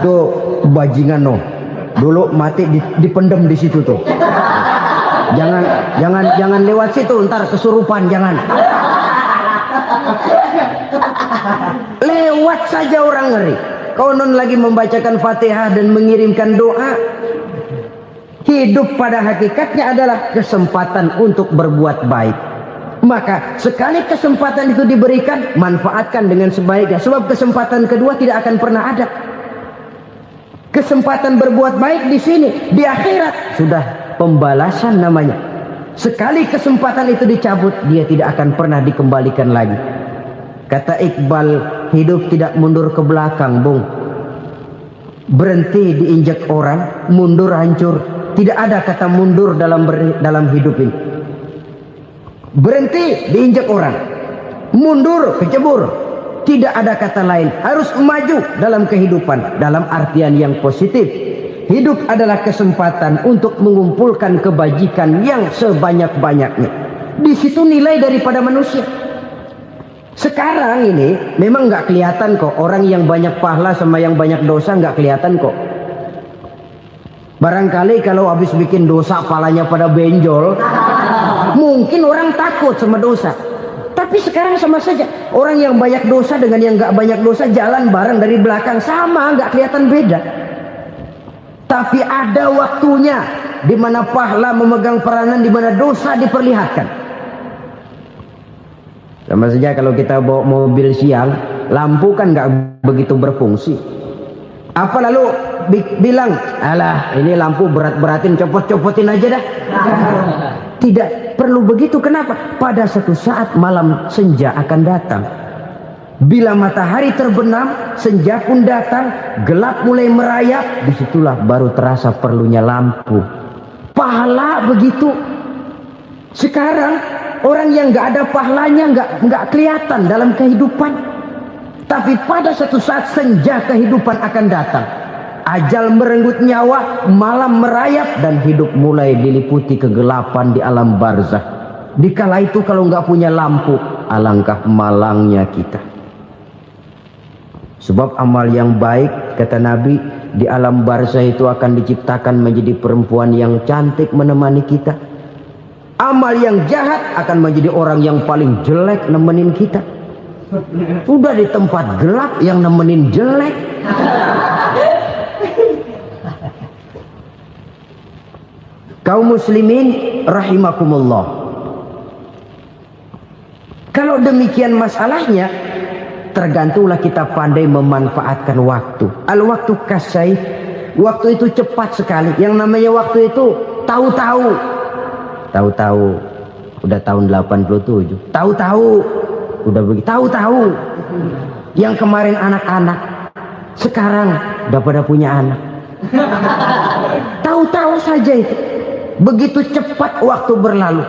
Tuh bajingan no, dulu mati dipendem di situ tuh. Jangan lewat situ, ntar kesurupan, jangan. Lewat saja orang ngeri. Konon lagi membacakan Fatihah dan mengirimkan doa. Hidup pada hakikatnya adalah kesempatan untuk berbuat baik. Maka sekali kesempatan itu diberikan, manfaatkan dengan sebaiknya. Sebab kesempatan kedua tidak akan pernah ada. Kesempatan berbuat baik di sini, di akhirat sudah pembalasan namanya. Sekali kesempatan itu dicabut, dia tidak akan pernah dikembalikan lagi. Kata Iqbal, hidup tidak mundur ke belakang, Bung. Berhenti diinjak orang, mundur hancur. Tidak ada kata mundur dalam hidup ini. Berhenti diinjak orang, mundur kecebur. Tidak ada kata lain, harus maju dalam kehidupan dalam artian yang positif. Hidup adalah kesempatan untuk mengumpulkan kebajikan yang sebanyak-banyaknya. Di situ nilai daripada manusia. Sekarang ini memang nggak kelihatan kok, orang yang banyak pahala sama yang banyak dosa nggak kelihatan kok. Barangkali kalau habis bikin dosa palanya pada benjol, mungkin orang takut sama dosa. Tapi sekarang sama saja, orang yang banyak dosa dengan yang nggak banyak dosa jalan bareng dari belakang, sama, nggak kelihatan beda. Tapi ada waktunya di mana pahala memegang peranan, di mana dosa diperlihatkan. Sama saja kalau kita bawa mobil siang, lampu kan nggak begitu berfungsi. Apa lalu bilang, alah ini lampu berat-beratin, copot-copotin aja dah. Tidak perlu begitu. Kenapa? Pada satu saat malam senja akan datang. Bila matahari terbenam, senja pun datang, gelap mulai merayap, disitulah baru terasa perlunya lampu. Pahala begitu. Sekarang orang yang nggak ada pahalanya nggak kelihatan dalam kehidupan. Tapi pada satu saat senja kehidupan akan datang. Ajal merenggut nyawa, malam merayap, dan hidup mulai diliputi kegelapan di alam barzah. Dikala itu kalau nggak punya lampu, alangkah malangnya kita. Sebab amal yang baik, kata Nabi, di alam barzah itu akan diciptakan menjadi perempuan yang cantik menemani kita. Amal yang jahat akan menjadi orang yang paling jelek nemenin kita. Udah di tempat gelap yang nemenin jelek. Kaum muslimin rahimakumullah. Kalau demikian masalahnya, tergantunglah kita pandai memanfaatkan waktu. Al-waktu kasayf. Waktu itu cepat sekali. Yang namanya waktu itu tahu-tahu. Tahu-tahu. Udah tahun 87. Tahu-tahu. Udah begitu. Tahu-tahu. Yang kemarin anak-anak, sekarang udah pada punya anak. Tahu-tahu saja itu. Begitu cepat waktu berlalu.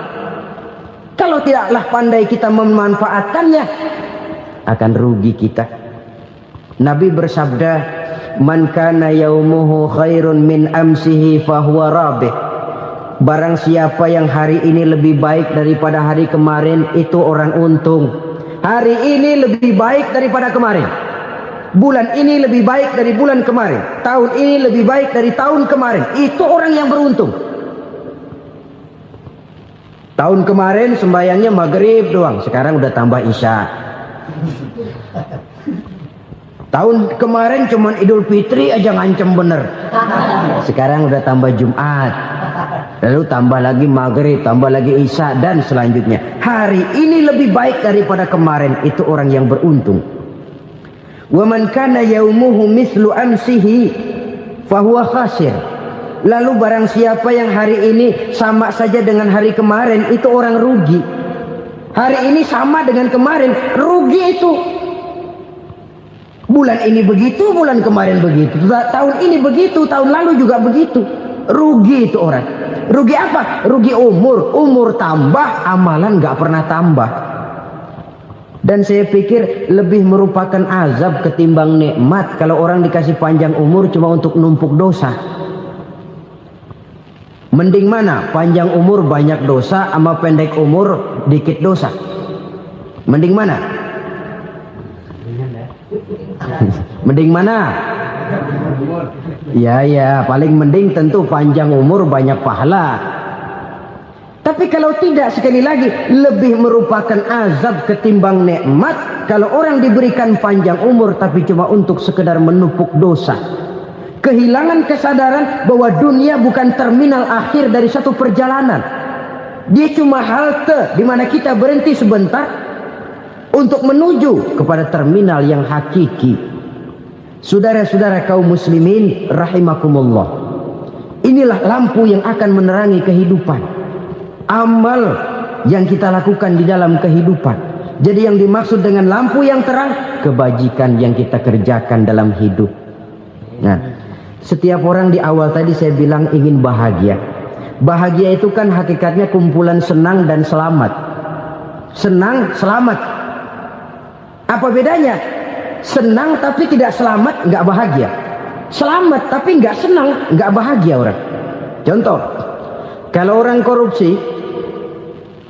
Kalau tidaklah pandai kita memanfaatkannya, akan rugi kita. Nabi bersabda, "Man kana yaumuhu khairun min amsihi fahuwa rabih." Barang siapa yang hari ini lebih baik daripada hari kemarin, itu orang untung. Hari ini lebih baik daripada kemarin. Bulan ini lebih baik dari bulan kemarin. Tahun ini lebih baik dari tahun kemarin. Itu orang yang beruntung. Tahun kemarin sembahyangnya maghrib doang, sekarang udah tambah isya. Tahun kemarin cuman Idul Fitri aja ngancem bener, sekarang udah tambah Jumat, lalu tambah lagi maghrib, tambah lagi isya, dan selanjutnya. Hari ini lebih baik daripada kemarin, itu orang yang beruntung. Wa man kana yaumuhu mislu amsihi fahuwa khasir. Lalu barang siapa yang hari ini sama saja dengan hari kemarin, itu orang rugi. Hari ini sama dengan kemarin, rugi itu. Bulan ini begitu, bulan kemarin begitu, tahun ini begitu, tahun lalu juga begitu. Rugi itu orang. Rugi apa? Rugi umur. Umur tambah, amalan gak pernah tambah. Dan saya pikir lebih merupakan azab ketimbang nikmat kalau orang dikasih panjang umur cuma untuk numpuk dosa. Mending mana? Panjang umur banyak dosa sama pendek umur dikit dosa? Mending mana? Mending mana? Ya, paling mending tentu panjang umur banyak pahala. Tapi kalau tidak, sekali lagi, lebih merupakan azab ketimbang nikmat kalau orang diberikan panjang umur tapi cuma untuk sekedar menumpuk dosa. Kehilangan kesadaran bahwa dunia bukan terminal akhir dari satu perjalanan. Dia cuma halte di mana kita berhenti sebentar untuk menuju kepada terminal yang hakiki. Saudara-saudara kaum muslimin rahimakumullah. Inilah lampu yang akan menerangi kehidupan. Amal yang kita lakukan di dalam kehidupan. Jadi yang dimaksud dengan lampu yang terang, kebajikan yang kita kerjakan dalam hidup. Nah, setiap orang di awal tadi saya bilang ingin bahagia. Bahagia itu kan hakikatnya kumpulan senang dan selamat. Senang, selamat. Apa bedanya? Senang tapi tidak selamat, nggak bahagia. Selamat tapi nggak senang, nggak bahagia orang. Contoh, kalau orang korupsi,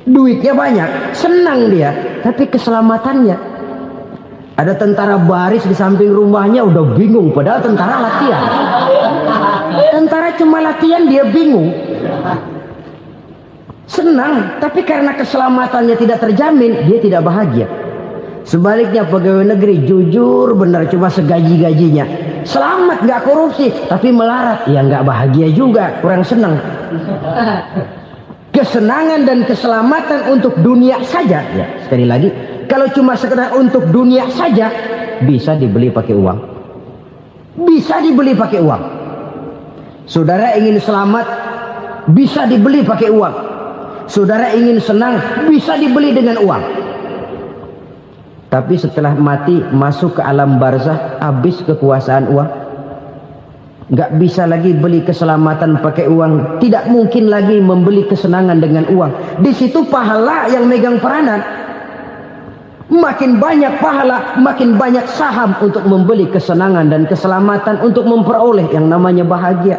duitnya banyak, senang dia, tapi keselamatannya. Ada tentara baris di samping rumahnya udah bingung, padahal tentara latihan. Tentara cuma latihan, dia bingung. Senang, tapi karena keselamatannya tidak terjamin, dia tidak bahagia. Sebaliknya pegawai negeri jujur benar, cuma segaji-gajinya. Selamat, nggak korupsi, tapi melarat, ya nggak bahagia juga, kurang senang. Kesenangan dan keselamatan untuk dunia saja, ya sekali lagi, kalau cuma sekedar untuk dunia saja, bisa dibeli pakai uang. Bisa dibeli pakai uang. Saudara ingin selamat, bisa dibeli pakai uang. Saudara ingin senang, bisa dibeli dengan uang. Tapi setelah mati, masuk ke alam barzah, habis kekuasaan uang. Nggak bisa lagi beli keselamatan pakai uang. Tidak mungkin lagi membeli kesenangan dengan uang. Di situ pahala yang megang peranan. Makin banyak pahala, makin banyak saham untuk membeli kesenangan dan keselamatan, untuk memperoleh yang namanya bahagia.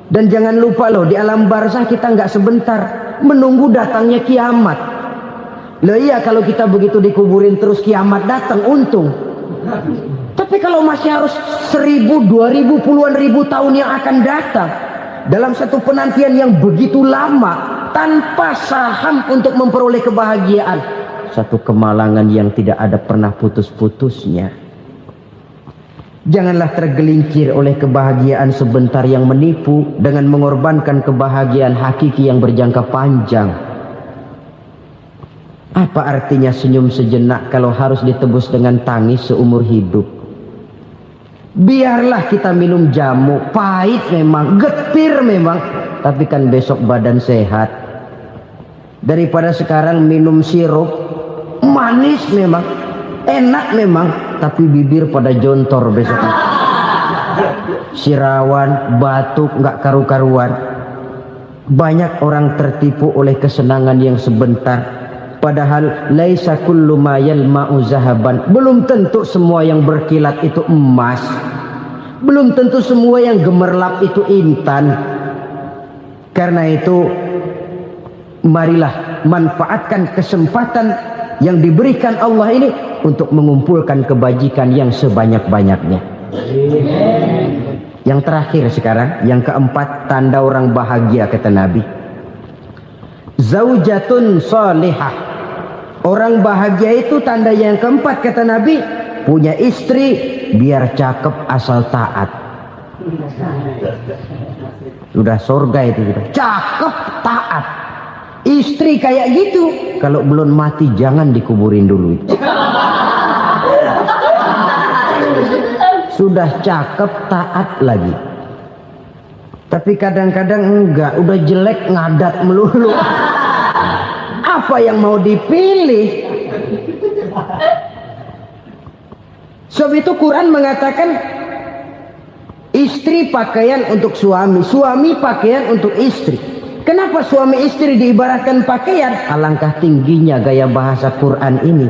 Dan jangan lupa loh, di alam barzah kita nggak sebentar, menunggu datangnya kiamat. Loh iya, kalau kita begitu dikuburin terus kiamat datang, untung. Tapi kalau masih harus 1000, 2000, puluhan ribu tahun yang akan datang, dalam satu penantian yang begitu lama, tanpa saham untuk memperoleh kebahagiaan. Satu kemalangan yang tidak ada pernah putus-putusnya. Janganlah tergelincir oleh kebahagiaan sebentar yang menipu dengan mengorbankan kebahagiaan hakiki yang berjangka panjang. Apa artinya senyum sejenak kalau harus ditebus dengan tangis seumur hidup? Biarlah kita minum jamu, pahit memang, getir memang, tapi kan besok badan sehat. Daripada sekarang minum sirup, manis memang, enak memang, tapi bibir pada jontor besok. Sirawan, batuk, nggak karu-karuan. Banyak orang tertipu oleh kesenangan yang sebentar. Padahal laisa kullu ma yalma'u zahaban. Belum tentu semua yang berkilat itu emas. Belum tentu semua yang gemerlap itu intan. Karena itu marilah manfaatkan kesempatan yang diberikan Allah ini untuk mengumpulkan kebajikan yang sebanyak-banyaknya. Yang terakhir sekarang, yang keempat, tanda orang bahagia kata Nabi. Zaujatun salihah. Orang bahagia itu tanda yang keempat kata Nabi, punya istri biar cakep asal taat. Sudah surga itu sudah. Cakep taat. Istri kayak gitu, kalau belum mati jangan dikuburin dulu itu. Sudah cakep taat lagi. Tapi kadang-kadang enggak, udah jelek ngadat melulu. Apa yang mau dipilih? Sebab itu Quran mengatakan istri pakaian untuk suami, suami pakaian untuk istri. Kenapa suami istri diibaratkan pakaian? Alangkah tingginya gaya bahasa Quran ini.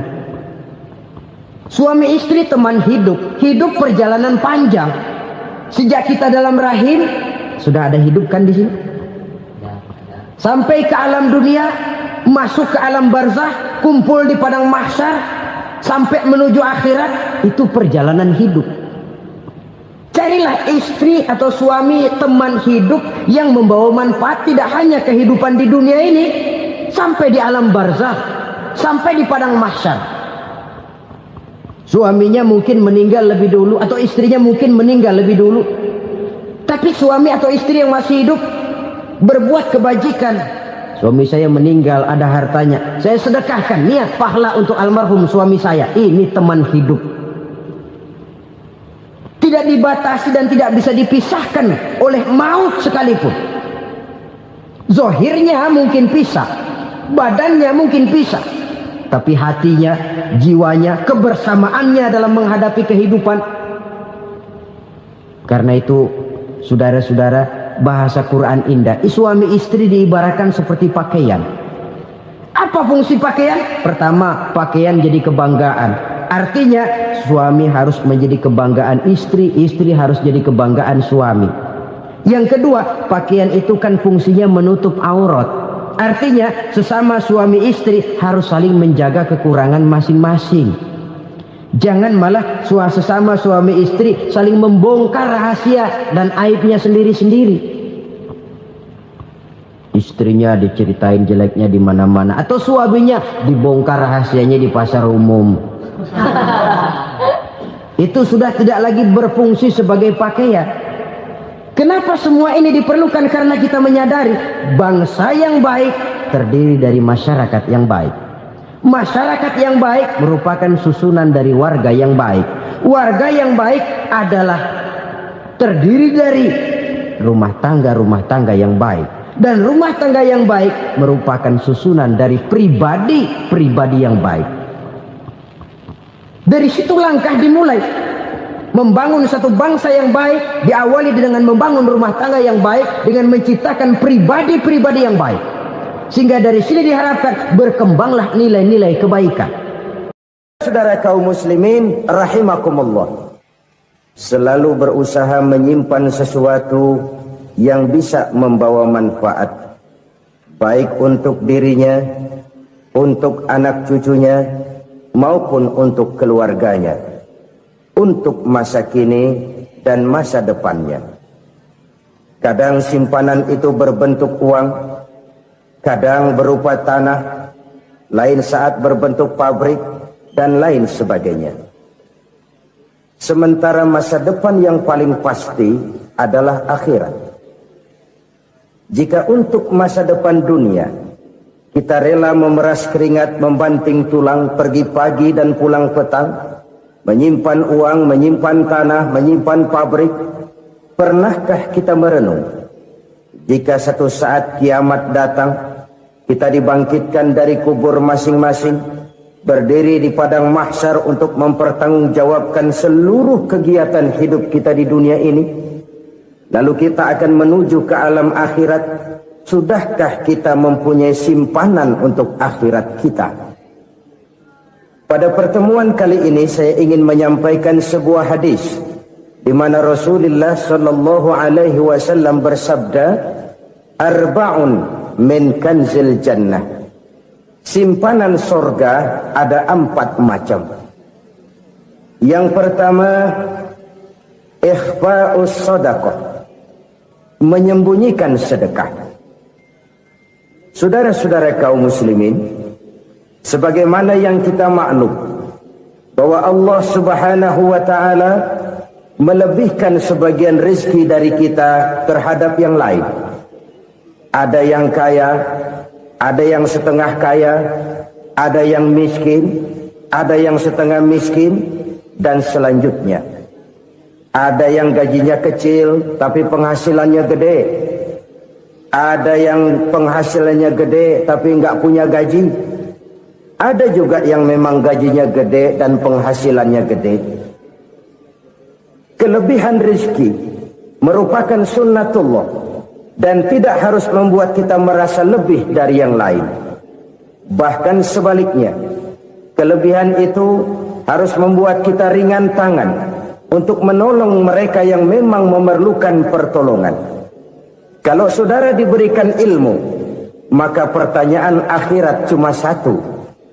Suami istri teman hidup, hidup perjalanan panjang. Sejak kita dalam rahim sudah ada hidup kan di sini. Sampai ke alam dunia, masuk ke alam barzah, kumpul di padang mahsyar, sampai menuju akhirat, itu perjalanan hidup. Carilah istri atau suami teman hidup yang membawa manfaat tidak hanya kehidupan di dunia ini, sampai di alam barzah, sampai di padang mahsyar. Suaminya mungkin meninggal lebih dulu atau istrinya mungkin meninggal lebih dulu. Tapi suami atau istri yang masih hidup berbuat kebajikan. Suami saya meninggal, ada hartanya, saya sedekahkan, niat pahala untuk almarhum suami saya. Ini teman hidup. Tidak dibatasi dan tidak bisa dipisahkan oleh maut sekalipun. Zohirnya mungkin pisah, badannya mungkin pisah, tapi hatinya, jiwanya, kebersamaannya dalam menghadapi kehidupan. Karena itu, saudara-saudara, bahasa Quran indah. Suami istri diibaratkan seperti pakaian. Apa fungsi pakaian? Pertama, pakaian jadi kebanggaan. Artinya suami harus menjadi kebanggaan istri, istri harus jadi kebanggaan suami. Yang kedua, pakaian itu kan fungsinya menutup aurat. Artinya sesama suami istri harus saling menjaga kekurangan masing-masing. Jangan malah sesama suami istri saling membongkar rahasia dan aibnya sendiri-sendiri. Istrinya diceritain jeleknya di mana-mana, atau suaminya dibongkar rahasianya di pasar umum. Itu sudah tidak lagi berfungsi sebagai pakaian. Kenapa semua ini diperlukan? Karena kita menyadari bangsa yang baik terdiri dari masyarakat yang baik. Masyarakat yang baik merupakan susunan dari warga yang baik. Warga yang baik adalah terdiri dari rumah tangga yang baik. Dan rumah tangga yang baik merupakan susunan dari pribadi yang baik. Dari situ langkah dimulai. Membangun satu bangsa yang baik diawali dengan membangun rumah tangga yang baik, dengan menciptakan pribadi-pribadi yang baik. Sehingga dari sini diharapkan berkembanglah nilai-nilai kebaikan. Saudara kaum muslimin rahimakumullah, selalu berusaha menyimpan sesuatu yang bisa membawa manfaat, baik untuk dirinya, untuk anak cucunya, maupun untuk keluarganya, untuk masa kini dan masa depannya. Kadang simpanan itu berbentuk uang, kadang berupa tanah, lain saat berbentuk pabrik, dan lain sebagainya. Sementara masa depan yang paling pasti adalah akhirat. Jika untuk masa depan dunia kita rela memeras keringat, membanting tulang, pergi pagi dan pulang petang, menyimpan uang, menyimpan tanah, menyimpan pabrik, pernahkah kita merenung jika satu saat kiamat datang, kita dibangkitkan dari kubur masing-masing, berdiri di padang mahsyar untuk mempertanggungjawabkan seluruh kegiatan hidup kita di dunia ini? Lalu kita akan menuju ke alam akhirat. Sudahkah kita mempunyai simpanan untuk akhirat kita? Pada pertemuan kali ini saya ingin menyampaikan sebuah hadis di mana Rasulullah sallallahu alaihi wasallam bersabda, "Arba'un min kanzil jannah." Simpanan sorga ada 4 macam. Yang pertama, ikhfa'us sadaqah, menyembunyikan sedekah. Saudara-saudara kaum muslimin, sebagaimana yang kita maklum bahwa Allah Subhanahu wa taala melebihkan sebagian rezeki dari kita terhadap yang lain. Ada yang kaya, ada yang setengah kaya, ada yang miskin, ada yang setengah miskin, dan selanjutnya. Ada yang gajinya kecil tapi penghasilannya gede. Ada yang penghasilannya gede tapi nggak punya gaji. Ada juga yang memang gajinya gede dan penghasilannya gede. Kelebihan rezeki merupakan sunnatullah dan tidak harus membuat kita merasa lebih dari yang lain. Bahkan sebaliknya, kelebihan itu harus membuat kita ringan tangan untuk menolong mereka yang memang memerlukan pertolongan. Kalau saudara diberikan ilmu, maka pertanyaan akhirat cuma satu: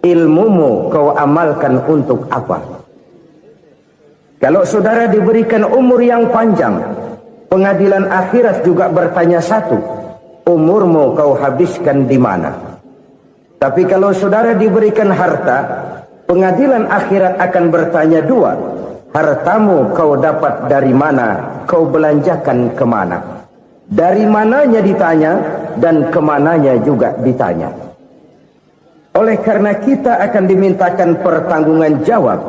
ilmumu kau amalkan untuk apa? Kalau saudara diberikan umur yang panjang, pengadilan akhirat juga bertanya satu: umurmu kau habiskan di mana? Tapi kalau saudara diberikan harta, pengadilan akhirat akan bertanya dua: hartamu kau dapat dari mana, kau belanjakan kemana? Dari mananya ditanya, dan kemananya juga ditanya. Oleh karena kita akan dimintakan pertanggungan jawab,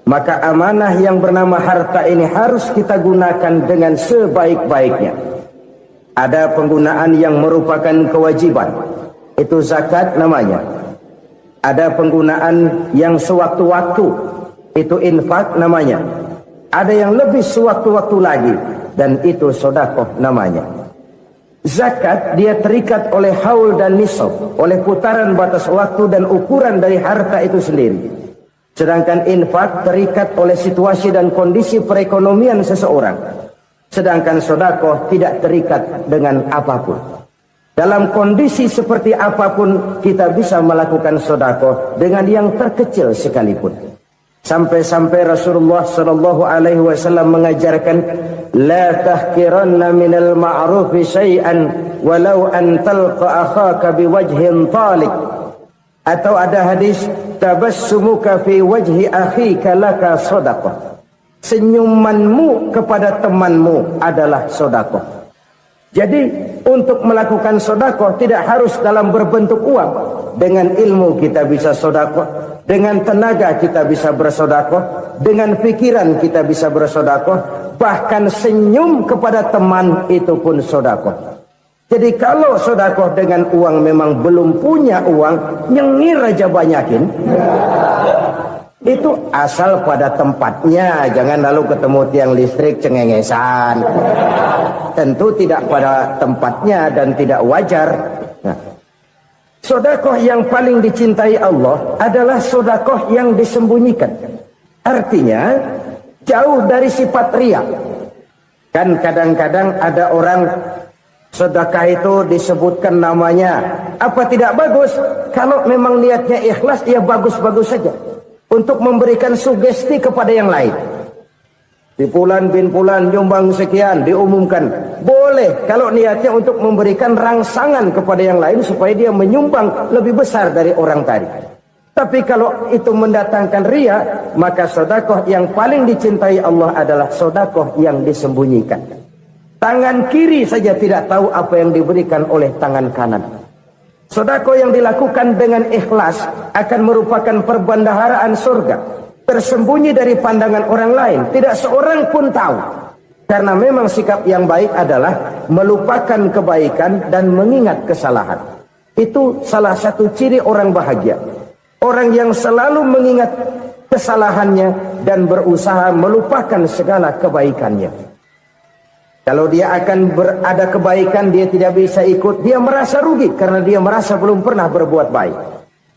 maka amanah yang bernama harta ini harus kita gunakan dengan sebaik-baiknya. Ada penggunaan yang merupakan kewajiban, itu zakat namanya. Ada penggunaan yang sewaktu-waktu, itu infak namanya. Ada yang lebih sewaktu-waktu lagi, dan itu sedekah namanya. Zakat dia terikat oleh haul dan nisab, oleh putaran batas waktu dan ukuran dari harta itu sendiri. Sedangkan infak terikat oleh situasi dan kondisi perekonomian seseorang. Sedangkan sedekah tidak terikat dengan apapun. Dalam kondisi seperti apapun kita bisa melakukan sedekah dengan yang terkecil sekalipun. Sampai-sampai Rasulullah sallallahu alaihi wasallam mengajarkan, la tahkiranna minal ma'rufi syai'an walau an talqa akhaka biwajhin talik. Atau ada hadis, tabassumuka fi wajhi akhika laka sedekah. Senyumanmu kepada temanmu adalah sedekah. Jadi untuk melakukan sedekah tidak harus dalam berbentuk uang. Dengan ilmu kita bisa sedekah, dengan tenaga kita bisa bersedekah, dengan pikiran kita bisa bersedekah, bahkan senyum kepada teman itu pun sedekah. Jadi kalau sedekah dengan uang memang belum punya uang, nyengir aja banyakin. Itu asal pada tempatnya, jangan lalu ketemu tiang listrik cengengesan. Tentu tidak pada tempatnya dan tidak wajar. Nah, sedekah yang paling dicintai Allah adalah sedekah yang disembunyikan. Artinya jauh dari sifat riya. Kan kadang-kadang ada orang sedekah itu disebutkan namanya. Apa tidak bagus? Kalau memang niatnya ikhlas, ya bagus-bagus saja. Untuk memberikan sugesti kepada yang lain. Si Fulan bin Fulan nyumbang sekian, diumumkan. Boleh kalau niatnya untuk memberikan rangsangan kepada yang lain supaya dia menyumbang lebih besar dari orang tadi. Tapi kalau itu mendatangkan riya, maka sedekah yang paling dicintai Allah adalah sedekah yang disembunyikan. Tangan kiri saja tidak tahu apa yang diberikan oleh tangan kanan. Sedekah yang dilakukan dengan ikhlas akan merupakan perbendaharaan surga, tersembunyi dari pandangan orang lain, tidak seorang pun tahu. Karena memang sikap yang baik adalah melupakan kebaikan dan mengingat kesalahan. Itu salah satu ciri orang bahagia. Orang yang selalu mengingat kesalahannya dan berusaha melupakan segala kebaikannya. Kalau dia akan berada kebaikan, dia tidak bisa ikut, dia merasa rugi karena dia merasa belum pernah berbuat baik.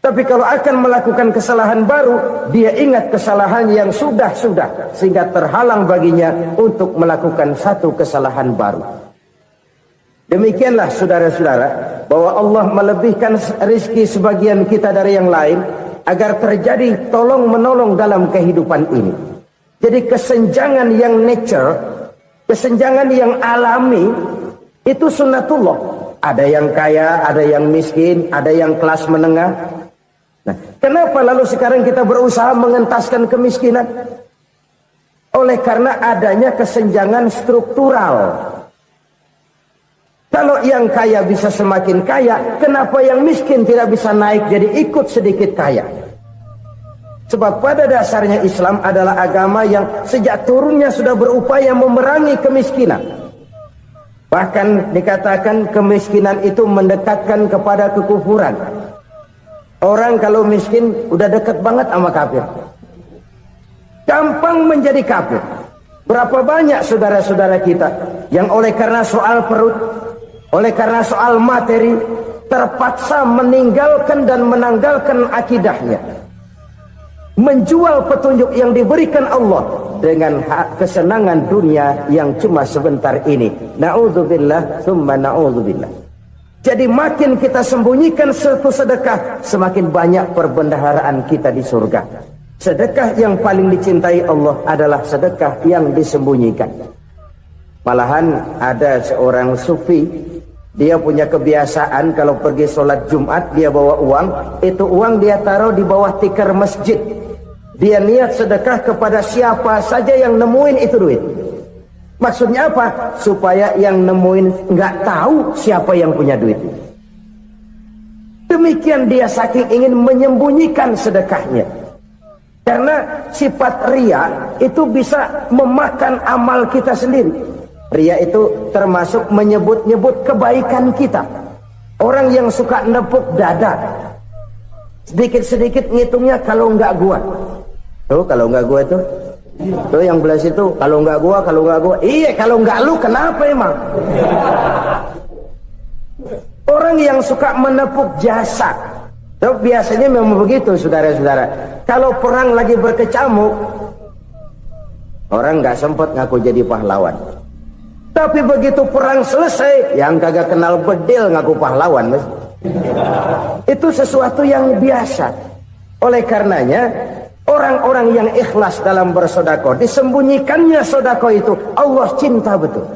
Tapi kalau akan melakukan kesalahan baru, dia ingat kesalahan yang sudah-sudah, sehingga terhalang baginya untuk melakukan satu kesalahan baru. Demikianlah saudara-saudara, bahwa Allah melebihkan rizki sebagian kita dari yang lain, agar terjadi tolong-menolong dalam kehidupan ini. Jadi kesenjangan yang nature, kesenjangan yang alami, itu sunnatullah. Ada yang kaya, ada yang miskin, ada yang kelas menengah. Nah, kenapa lalu sekarang kita berusaha mengentaskan kemiskinan? Oleh karena adanya kesenjangan struktural. Kalau yang kaya bisa semakin kaya, kenapa yang miskin tidak bisa naik jadi ikut sedikit kaya? Sebab pada dasarnya Islam adalah agama yang sejak turunnya sudah berupaya memerangi kemiskinan. Bahkan dikatakan kemiskinan itu mendekatkan kepada kekufuran. Orang kalau miskin udah dekat banget sama kafir. Gampang menjadi kafir. Berapa banyak saudara-saudara kita yang oleh karena soal perut, oleh karena soal materi, terpaksa meninggalkan dan menanggalkan akidahnya. Menjual petunjuk yang diberikan Allah dengan kesenangan dunia yang cuma sebentar ini. Na'udzubillah, summa na'udzubillah. Jadi makin kita sembunyikan satu sedekah, semakin banyak perbendaharaan kita di surga. Sedekah yang paling dicintai Allah adalah sedekah yang disembunyikan. Malahan ada seorang sufi, dia punya kebiasaan kalau pergi sholat Jumat dia bawa uang, itu uang dia taruh di bawah tikar masjid. Dia niat sedekah kepada siapa saja yang nemuin itu duit. Maksudnya apa? Supaya yang nemuin nggak tahu siapa yang punya duit. Demikian dia saking ingin menyembunyikan sedekahnya. Karena sifat riya itu bisa memakan amal kita sendiri. Riya itu termasuk menyebut-nyebut kebaikan kita. Orang yang suka nepuk dada, sedikit-sedikit ngitungnya kalau nggak gua. Tuh kalau nggak gua tuh. Tuh yang belas itu kalau nggak gua. Iya kalau nggak lu kenapa emang? Orang yang suka menepuk jasa, tuh biasanya memang begitu saudara-saudara. Kalau perang lagi berkecamuk, orang nggak sempat ngaku jadi pahlawan. Tapi begitu perang selesai, yang kagak kenal bedil ngaku pahlawan. Itu sesuatu yang biasa. Oleh karenanya orang-orang yang ikhlas dalam bersedekah, disembunyikannya sedekah itu Allah cinta betul.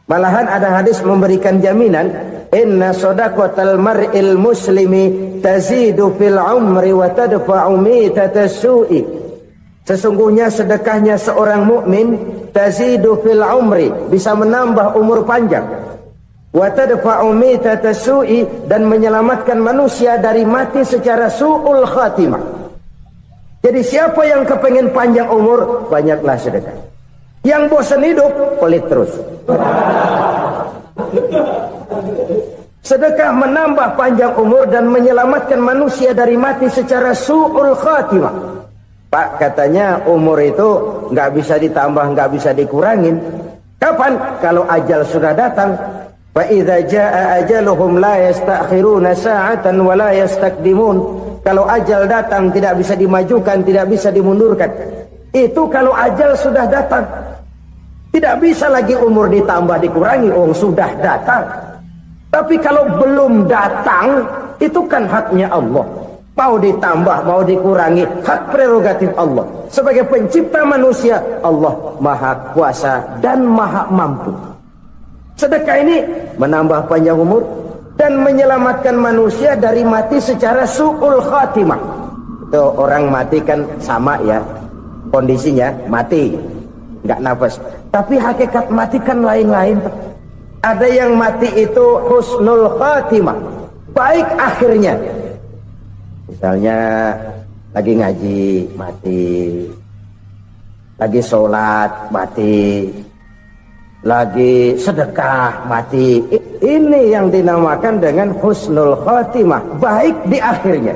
Malahan ada hadis memberikan jaminan, inna sedaqatal mar'il muslimi tazidu fil umri wa tadfa'u mitatas su'i. Sesungguhnya sedekahnya seorang mukmin tazidu fil umri, bisa menambah umur panjang. Wa tadfa'u mitatas su'i, dan menyelamatkan manusia dari mati secara su'ul khatimah. Jadi siapa yang kepengen panjang umur, banyaklah sedekah. Yang bosan hidup, pelit terus. Sedekah menambah panjang umur dan menyelamatkan manusia dari mati secara su'ul khatimah. Pak, katanya umur itu nggak bisa ditambah, nggak bisa dikurangin. Kapan? Kalau ajal sudah datang. Fa idza jaa ajaluhum la yastakhiruna sa'atan wa la yastaqdimun. Kalau ajal datang tidak bisa dimajukan, tidak bisa dimundurkan. Itu kalau ajal sudah datang. Tidak bisa lagi umur ditambah dikurangi, sudah datang. Tapi kalau belum datang, itu kan haknya Allah. Mau ditambah, mau dikurangi, hak prerogatif Allah. Sebagai pencipta manusia, Allah maha kuasa dan maha mampu. Sedekah ini menambah panjang umur dan menyelamatkan manusia dari mati secara su'ul khatimah. Itu orang mati kan sama ya, kondisinya mati, nggak nafas. Tapi hakikat mati kan lain-lain. Ada yang mati itu husnul khatimah, baik akhirnya. Misalnya lagi ngaji mati, lagi sholat mati, lagi sedekah mati. Ini yang dinamakan dengan husnul khatimah, baik di akhirnya.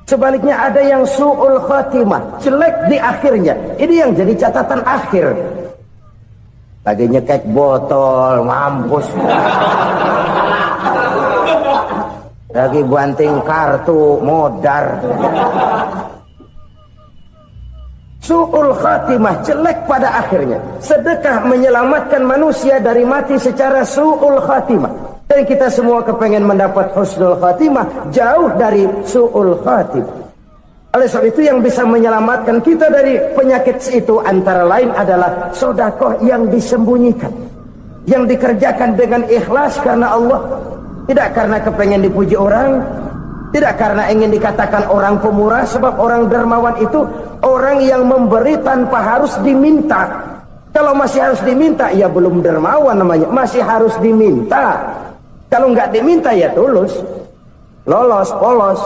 Sebaliknya ada yang su'ul khatimah, jelek di akhirnya. Ini yang jadi catatan akhir. Lagi nyekek botol, mampus. Lagi banting kartu, modar. Su'ul khatimah, jelek pada akhirnya. Sedekah menyelamatkan manusia dari mati secara su'ul khatimah. Dan kita semua kepengen mendapat husnul khatimah, jauh dari su'ul khatimah. Oleh sebab itu yang bisa menyelamatkan kita dari penyakit itu antara lain adalah sedekah yang disembunyikan, yang dikerjakan dengan ikhlas karena Allah. Tidak karena kepengen dipuji orang, tidak karena ingin dikatakan orang pemurah, sebab orang dermawan itu orang yang memberi tanpa harus diminta. Kalau masih harus diminta, ya belum dermawan namanya, masih harus diminta. Kalau nggak diminta ya tulus, lolos, polos.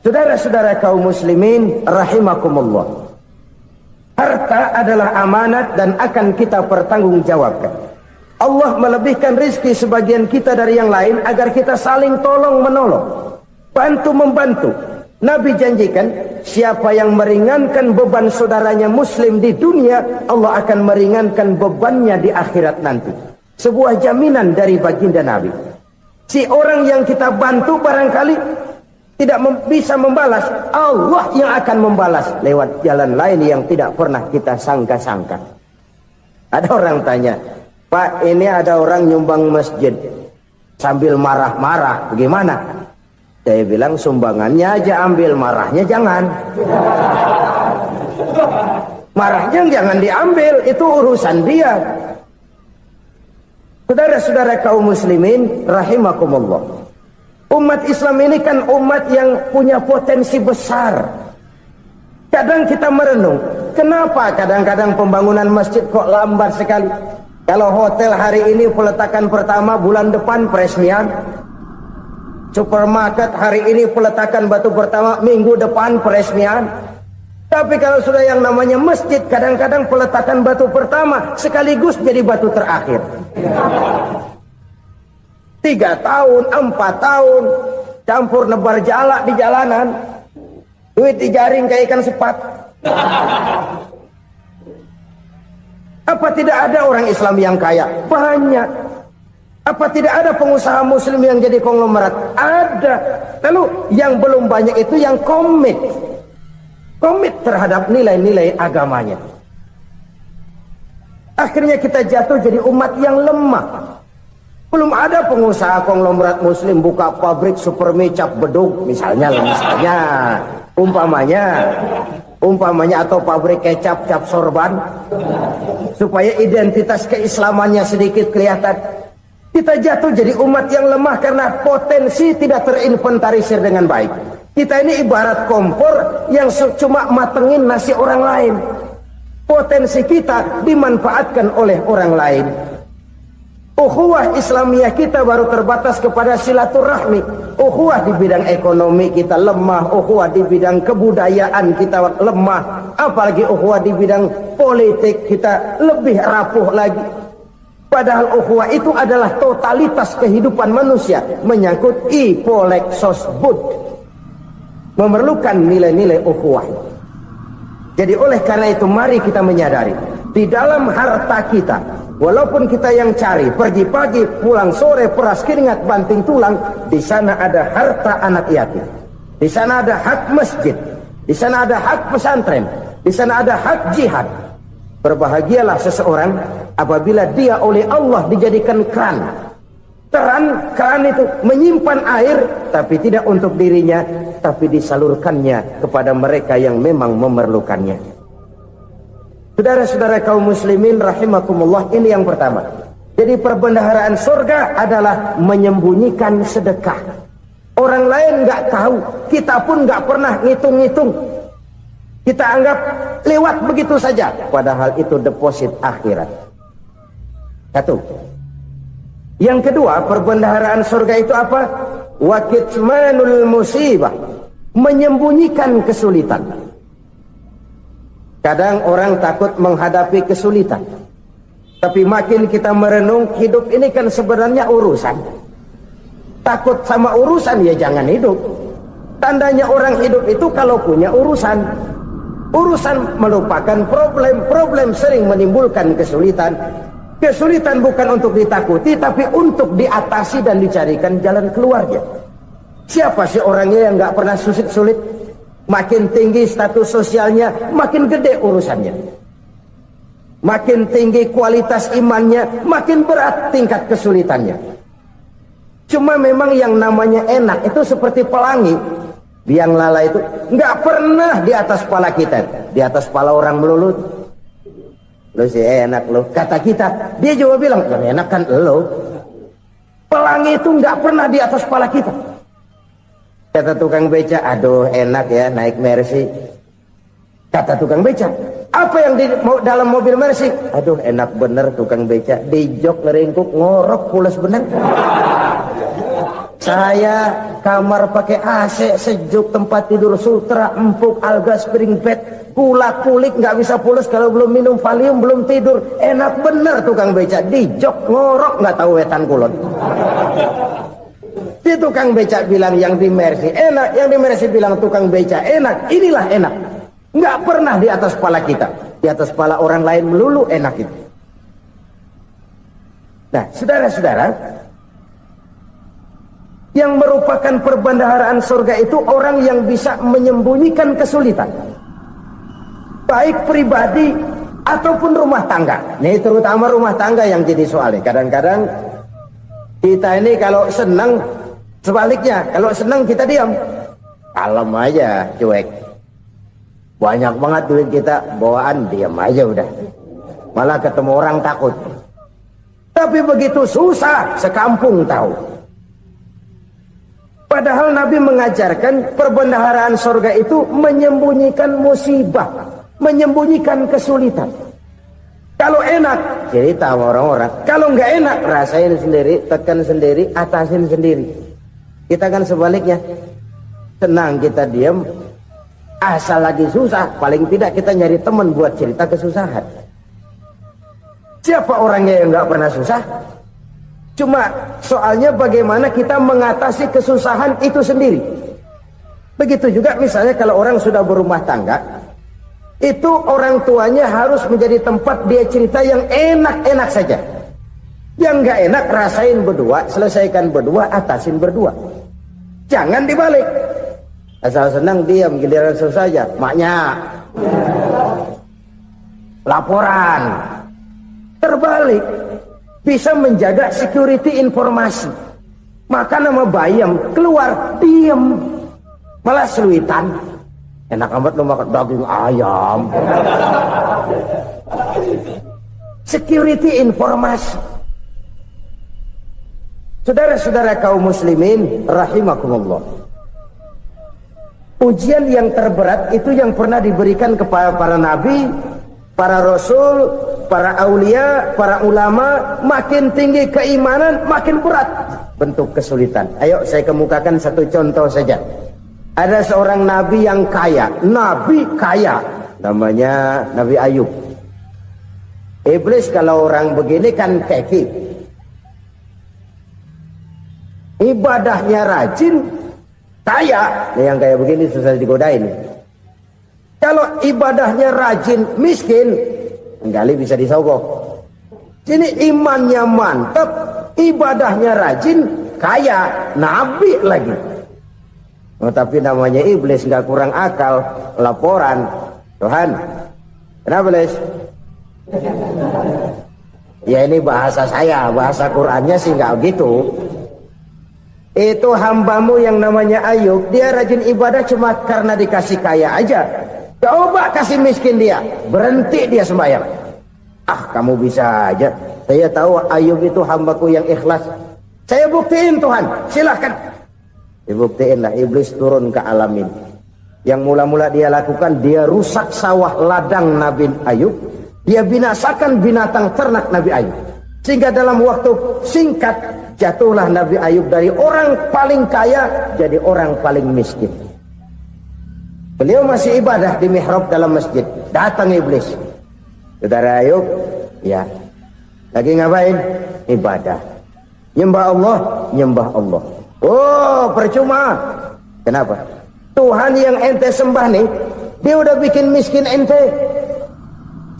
Saudara-saudara kaum muslimin rahimakumullah, harta adalah amanat dan akan kita pertanggungjawabkan. Allah melebihkan rizki sebagian kita dari yang lain agar kita saling tolong menolong, bantu membantu. Nabi janjikan siapa yang meringankan beban saudaranya muslim di dunia, Allah akan meringankan bebannya di akhirat nanti. Sebuah jaminan dari baginda Nabi. Si orang yang kita bantu barangkali tidak bisa membalas, Allah yang akan membalas lewat jalan lain yang tidak pernah kita sangka-sangka. Ada orang tanya, Pak, ini ada orang nyumbang masjid sambil marah-marah, bagaimana? Saya bilang sumbangannya aja ambil, marahnya jangan. Marahnya jangan diambil, itu urusan dia. Saudara-saudara kaum muslimin rahimakumullah, umat Islam ini kan umat yang punya potensi besar. Kadang kita merenung, kenapa kadang-kadang pembangunan masjid kok lambat sekali? Kalau hotel hari ini peletakan pertama, bulan depan peresmian. Supermarket hari ini peletakan batu pertama, minggu depan peresmian. Tapi kalau sudah yang namanya masjid, kadang-kadang peletakan batu pertama sekaligus jadi batu terakhir. 3 tahun, 4 tahun, campur nebar jalak di jalanan, duit dijaring kayak ikan sepat. Apa tidak ada orang Islam yang kaya? Banyak. Apa tidak ada pengusaha muslim yang jadi konglomerat? Ada. Lalu yang belum banyak itu yang komit terhadap nilai-nilai agamanya. Akhirnya kita jatuh jadi umat yang lemah. Belum ada pengusaha konglomerat muslim buka pabrik supermi cap bedug misalnya umpamanya atau pabrik kecap cap sorban supaya identitas keislamannya sedikit kelihatan. Kita jatuh jadi umat yang lemah karena potensi tidak terinventarisir dengan baik. Kita ini ibarat kompor yang cuma matengin nasi orang lain. Potensi kita dimanfaatkan oleh orang lain. Ukhuwah Islamiyah kita baru terbatas kepada silaturahmi. Ukhuwah di bidang ekonomi kita lemah, ukhuwah di bidang kebudayaan kita lemah, apalagi ukhuwah di bidang politik kita lebih rapuh lagi. Padahal ukhuwah itu adalah totalitas kehidupan manusia, menyangkut ipolek sosbud, memerlukan nilai-nilai ukhuwah. Jadi oleh karena itu mari kita menyadari di dalam harta kita, walaupun kita yang cari, pergi pagi, pulang sore, peras keringat, banting tulang, di sana ada harta anak yatim. Di sana ada hak masjid. Di sana ada hak pesantren. Di sana ada hak jihad. Berbahagialah seseorang apabila dia oleh Allah dijadikan keran keran itu menyimpan air, tapi tidak untuk dirinya, tapi disalurkannya kepada mereka yang memang memerlukannya. Saudara-saudara kaum muslimin rahimakumullah, ini yang pertama. Jadi perbendaharaan surga adalah menyembunyikan sedekah. Orang lain nggak tahu, kita pun nggak pernah ngitung-ngitung. Kita anggap lewat begitu saja, padahal itu deposit akhirat. Satu. Yang kedua, perbendaharaan surga itu apa? Wa kitmanul musibah, menyembunyikan kesulitan. Kadang orang takut menghadapi kesulitan, tapi makin kita merenung, hidup ini kan sebenarnya urusan. Takut sama urusan, ya jangan hidup. Tandanya orang hidup itu kalau punya urusan. Urusan melupakan problem, problem sering menimbulkan kesulitan. Kesulitan bukan untuk ditakuti, tapi untuk diatasi dan dicarikan jalan keluarnya. Siapa sih orangnya yang nggak pernah sulit-sulit? Makin tinggi status sosialnya, makin gede urusannya. Makin tinggi kualitas imannya, makin berat tingkat kesulitannya. Cuma memang yang namanya enak itu seperti pelangi. Biang lala itu nggak pernah di atas kepala kita, di atas kepala orang melulu. Lo sih enak lo, kata kita. Dia juga bilang yang enak kan lo. Pelangi itu nggak pernah di atas kepala kita. Kata tukang beca, aduh enak ya naik Mercy. Kata tukang beca, apa yang di dalam mobil Mercy? Aduh enak bener tukang beca, di jok ngeringkuk ngorok pules bener. Saya kamar pakai AC sejuk, tempat tidur sutra empuk, alga spring bed, kulak kulik nggak bisa pules kalau belum minum Valium, belum tidur. Enak bener tukang beca, di jok ngorok nggak tahu wetan kulon. Si tukang beca bilang yang di Mercy enak, yang di Mercy bilang tukang beca enak. Inilah enak, nggak pernah di atas kepala kita, di atas kepala orang lain melulu enak itu. Nah, saudara-saudara, yang merupakan perbendaharaan surga itu orang yang bisa menyembunyikan kesulitan, baik pribadi ataupun rumah tangga. Ini terutama rumah tangga yang jadi soalnya. Kadang-kadang kita ini kalau senang, sebaliknya kalau senang kita diam, kalem aja, cuek. Banyak banget duit kita bawaan, diam aja udah. Malah ketemu orang takut. Tapi begitu susah, sekampung tahu. Padahal Nabi mengajarkan perbendaharaan surga itu menyembunyikan musibah, menyembunyikan kesulitan. Kalau enak, cerita sama orang-orang. Kalau nggak enak, rasain sendiri, tekan sendiri, atasin sendiri. Kita kan sebaliknya, senang kita diam, asal lagi susah, paling tidak kita nyari teman buat cerita kesusahan. Siapa orangnya yang nggak pernah susah? Cuma soalnya bagaimana kita mengatasi kesusahan itu sendiri. Begitu juga misalnya kalau orang sudah berumah tangga, itu orang tuanya harus menjadi tempat dia cerita yang enak-enak saja. Yang nggak enak rasain berdua, selesaikan berdua, atasin berdua. Jangan dibalik. Asal senang diam, giliran susah saja. Maknya laporan. Terbalik. Bisa menjaga security informasi. Maka nama bayam keluar diam, malah seluitan. Enak amat lo makan daging ayam. Security informasi. Saudara-saudara kaum muslimin rahimakumullah, ujian yang terberat itu yang pernah diberikan kepada para nabi, para rasul, para aulia, para ulama. Makin tinggi keimanan, makin berat bentuk kesulitan. Ayo saya kemukakan satu contoh saja. Ada seorang nabi yang kaya, nabi kaya, namanya Nabi Ayub. Iblis kalau orang begini kan keki, ibadahnya rajin, kaya. Ini yang kayak begini susah digodain. Kalau ibadahnya rajin, miskin, enggali bisa disogok. Sini imannya mantap, ibadahnya rajin, kaya, nabi lagi. Oh, tapi namanya iblis, nggak kurang akal. Laporan, Tuhan, kenapa Les? Ya ini bahasa saya, bahasa Qurannya sih nggak gitu. Itu hambamu yang namanya Ayub, dia rajin ibadah cuma karena dikasih kaya aja. Coba kasih miskin dia, berhenti dia sembahyang. Ah, kamu bisa aja. Saya tahu Ayub itu hambaku yang ikhlas. Saya buktiin Tuhan, silahkan. Dibuktiin lah, iblis turun ke alam ini. Yang mula-mula dia lakukan, dia rusak sawah ladang Nabi Ayub. Dia binasakan binatang ternak Nabi Ayub. Sehingga dalam waktu singkat, jatuhlah Nabi Ayub dari orang paling kaya jadi orang paling miskin. Beliau masih ibadah di mihrab dalam masjid. Datang iblis. Saudara Ayub, ya, lagi ngapain? Ibadah. Nyembah Allah, nyembah Allah. Oh, percuma. Kenapa? Tuhan yang ente sembah nih, dia udah bikin miskin ente.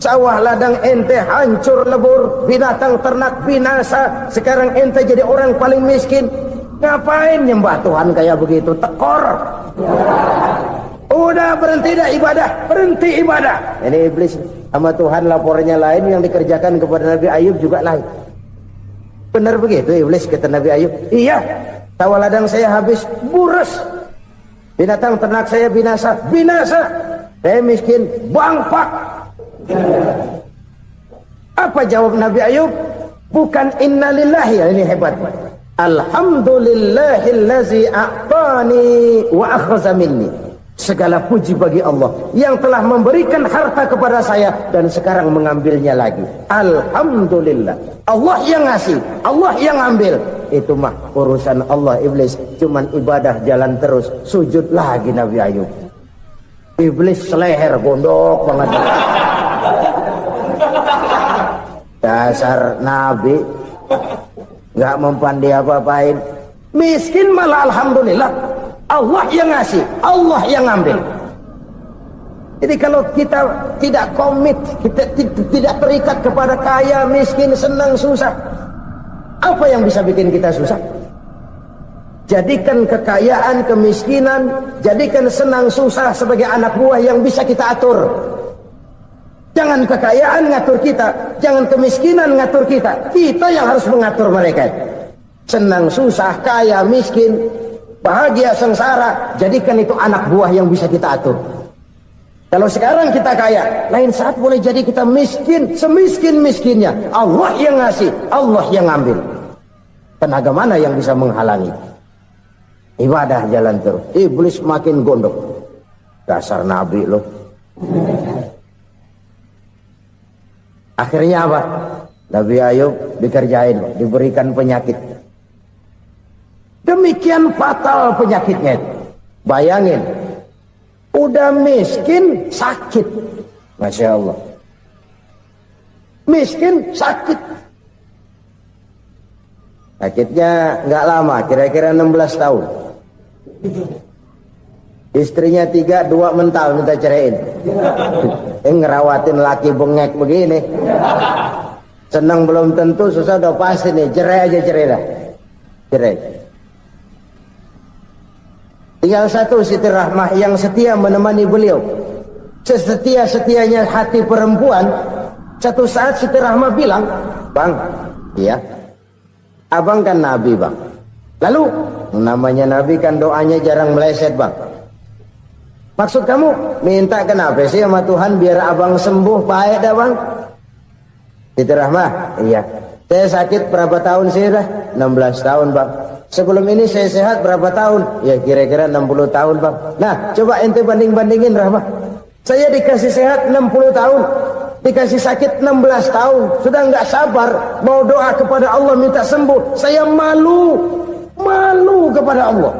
Sawah ladang ente hancur lebur, binatang ternak binasa. Sekarang ente jadi orang paling miskin. Ngapain nyembah Tuhan kayak begitu? Tekor. Udah berhenti dah ibadah, berhenti ibadah. Ini iblis sama Tuhan lapornya lain, yang dikerjakan kepada Nabi Ayub juga lain. Benar begitu iblis, kata Nabi Ayub. Iya, sawah ladang saya habis, buras. Binatang ternak saya binasa, binasa. Saya miskin, bangpak. Apa jawab Nabi Ayub? Bukan innalillahi, ya ini hebat. Alhamdulillahillazi a'tani wa akhza minni. Segala puji bagi Allah yang telah memberikan harta kepada saya dan sekarang mengambilnya lagi. Alhamdulillah. Allah yang ngasih, Allah yang ambil. Itu mah urusan Allah. Iblis cuman ibadah jalan terus, sujud lagi Nabi Ayub. Iblis seleher gondok banget. Dasar Nabi nggak mempan dia apa-apain. Miskin malah alhamdulillah. Allah yang ngasih, Allah yang ambil. Jadi kalau kita tidak komit, kita tidak terikat kepada kaya, miskin, senang, susah, apa yang bisa bikin kita susah? Jadikan kekayaan, kemiskinan, jadikan senang, susah sebagai anak buah yang bisa kita atur. Jangan kekayaan ngatur kita, jangan kemiskinan ngatur kita. Kita yang harus mengatur mereka. Senang, susah, kaya, miskin, bahagia, sengsara, jadikan itu anak buah yang bisa kita atur. Kalau sekarang kita kaya, lain saat boleh jadi kita miskin, semiskin-miskinnya. Allah yang ngasih, Allah yang ambil. Tenaga mana yang bisa menghalangi? Ibadah jalan terus. Iblis makin gondok. Dasar Nabi loh. Akhirnya apa? Nabi Ayub dikerjain, diberikan penyakit. Demikian fatal penyakitnya itu. Bayangin, udah miskin sakit. Masya Allah. Miskin sakit. Sakitnya nggak lama, kira-kira 16 tahun. Istrinya 3, 2 mental minta ceraiin. Ngerawatin laki bengek begini. Senang belum tentu, susah udah pasti nih. Cerai aja, cerai dah. Cerai. Tinggal satu Siti Rahmah yang setia menemani beliau. Sesetia-setianya hati perempuan. Satu saat Siti Rahmah bilang, "Bang, iya, abang kan Nabi, Bang. Lalu, namanya Nabi kan doanya jarang meleset, Bang. Maksud kamu minta kenapa sih sama Tuhan biar abang sembuh baik dah, Bang?" Siti Rahmah, iya. Saya sakit berapa tahun sih dah? 16 tahun, Bang. Sebelum ini saya sehat berapa tahun? Ya kira-kira 60 tahun, Bang. Nah, coba ente banding-bandingin, Rahmah. Saya dikasih sehat 60 tahun, dikasih sakit 16 tahun. Sudah nggak sabar mau doa kepada Allah minta sembuh. Saya malu kepada Allah.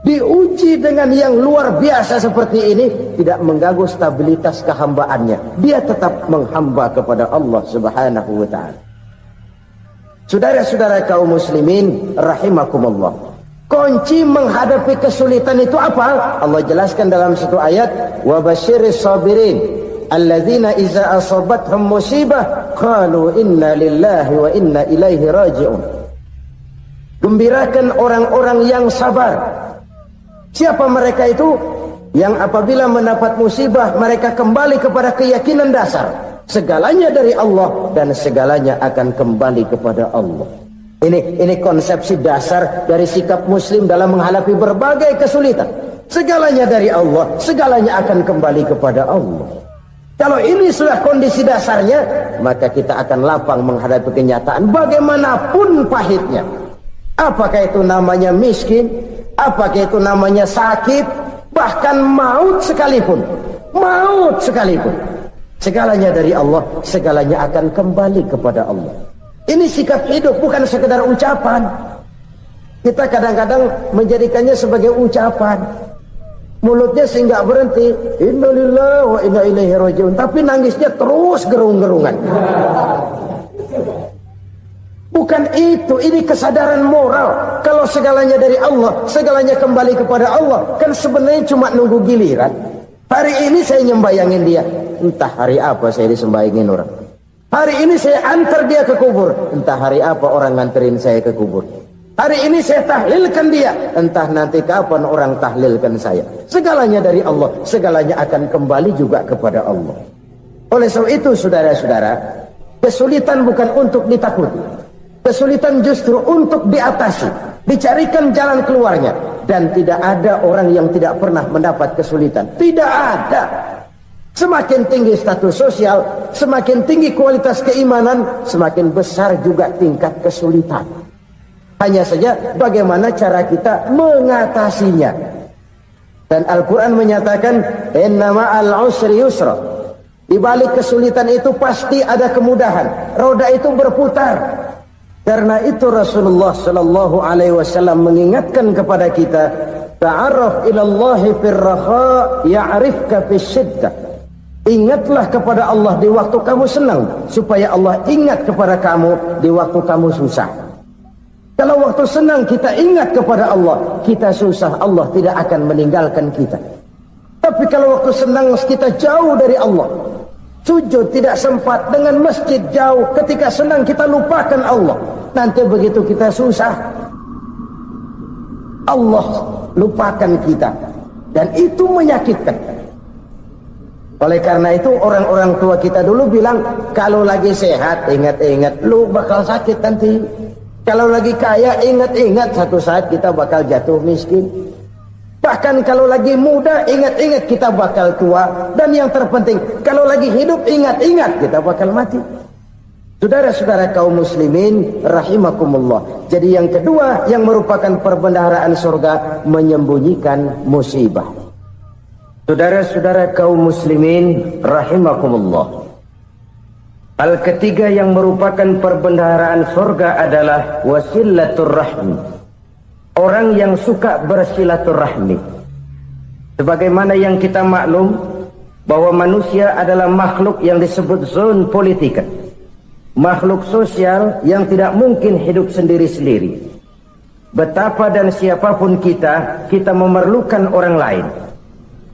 Diuji dengan yang luar biasa seperti ini, tidak mengganggu stabilitas kehambaannya. Dia tetap menghamba kepada Allah Subhanahu wa ta'ala. Saudara-saudara kaum muslimin rahimakumullah. Kunci menghadapi kesulitan itu apa? Allah jelaskan dalam satu ayat, wa basyiris sabirin alladzina iza asabathum musibah qalu inna lillahi wa inna ilaihi raji'un. Gembirakan orang-orang yang sabar. Siapa mereka itu? Yang apabila mendapat musibah mereka kembali kepada keyakinan dasar. Segalanya dari Allah dan segalanya akan kembali kepada Allah. Ini konsepsi dasar dari sikap muslim dalam menghadapi berbagai kesulitan. Segalanya dari Allah, segalanya akan kembali kepada Allah. Kalau ini sudah kondisi dasarnya, maka kita akan lapang menghadapi kenyataan bagaimanapun pahitnya. Apakah itu namanya miskin, apakah itu namanya sakit, bahkan maut sekalipun. Maut sekalipun. Segalanya dari Allah, segalanya akan kembali kepada Allah. Ini sikap hidup, bukan sekedar ucapan. Kita kadang-kadang menjadikannya sebagai ucapan. Mulutnya sih nggak berhenti, innalillahi wa inna ilaihi rajiun, tapi nangisnya terus gerung-gerungan. Bukan itu, ini kesadaran moral. Kalau segalanya dari Allah, segalanya kembali kepada Allah, kan sebenarnya cuma nunggu giliran. Hari ini saya nyembayangin dia, entah hari apa saya disembayangin orang. Hari ini saya antar dia ke kubur, entah hari apa orang nganterin saya ke kubur. Hari ini saya tahlilkan dia, entah nanti kapan orang tahlilkan saya. Segalanya dari Allah, segalanya akan kembali juga kepada Allah. Oleh sebab itu saudara-saudara, kesulitan bukan untuk ditakuti. Kesulitan justru untuk diatasi, dicarikan jalan keluarnya. Dan tidak ada orang yang tidak pernah mendapat kesulitan. Tidak ada. Semakin tinggi status sosial, semakin tinggi kualitas keimanan, semakin besar juga tingkat kesulitan. Hanya saja bagaimana cara kita mengatasinya. Dan Al-Quran menyatakan, inna ma'al usri yusra. Di balik kesulitan itu pasti ada kemudahan. Roda itu berputar. Karena itu Rasulullah sallallahu alaihi wasallam mengingatkan kepada kita, ta'arraf ilallahi fir raha ya'rifka fis syiddah. Ingatlah kepada Allah di waktu kamu senang, supaya Allah ingat kepada kamu di waktu kamu susah. Kalau waktu senang kita ingat kepada Allah, kita susah, Allah tidak akan meninggalkan kita. Tapi kalau waktu senang kita jauh dari Allah, sujud tidak sempat, dengan masjid jauh, ketika senang kita lupakan Allah. Nanti begitu kita susah, Allah lupakan kita. Dan itu menyakitkan. Oleh karena itu orang-orang tua kita dulu bilang, kalau lagi sehat ingat-ingat lu bakal sakit nanti. Kalau lagi kaya ingat-ingat satu saat kita bakal jatuh miskin. Bahkan kalau lagi muda ingat-ingat kita bakal tua. Dan yang terpenting, kalau lagi hidup ingat-ingat kita bakal mati. Saudara-saudara kaum muslimin rahimakumullah. Jadi yang kedua yang merupakan perbendaharaan surga, menyembunyikan musibah. Saudara-saudara kaum muslimin rahimakumullah. Hal ketiga yang merupakan perbendaharaan surga adalah wasilatur rahmi. Orang yang suka bersilaturahmi. Sebagaimana yang kita maklum bahwa manusia adalah makhluk yang disebut zon politika. Makhluk sosial yang tidak mungkin hidup sendiri-sendiri. Betapa dan siapapun kita memerlukan orang lain.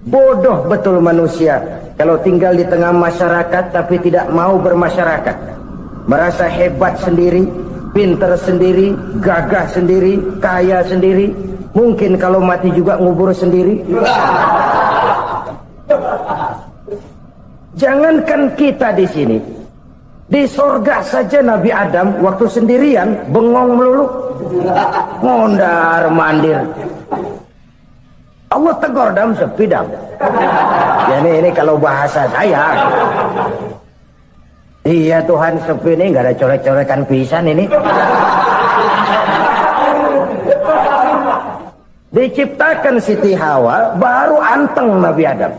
Bodoh betul manusia kalau tinggal di tengah masyarakat tapi tidak mau bermasyarakat. Merasa hebat sendiri, pintar sendiri, gagah sendiri, kaya sendiri. Mungkin kalau mati juga ngubur sendiri. Jangankan kita di sini, di sorga saja Nabi Adam waktu sendirian bengong melulu, mondar mandir. Allah tegur dam sepi dam. Ya ini kalau bahasa saya. Iya Tuhan sepi ini nggak ada coret-coretan pisan ini. Diciptakan Siti Hawa baru anteng Nabi Adam.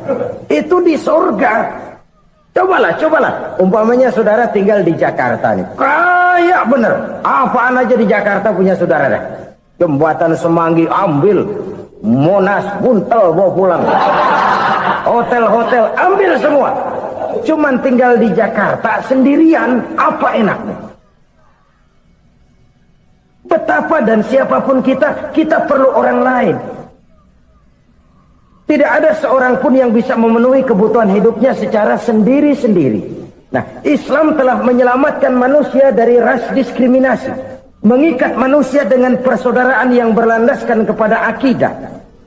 Itu di surga. Cobalah. Umpamanya saudara tinggal di Jakarta nih. Kayak bener. Apaan aja di Jakarta punya saudara dah. Jembatan Semanggi ambil. Monas buntel bawa pulang. Hotel-hotel ambil semua. Cuman tinggal di Jakarta sendirian, apa enaknya? Betapa dan siapapun kita perlu orang lain. Tidak ada seorang pun yang bisa memenuhi kebutuhan hidupnya secara sendiri-sendiri. Nah, Islam telah menyelamatkan manusia dari ras diskriminasi. Mengikat manusia dengan persaudaraan yang berlandaskan kepada akidah.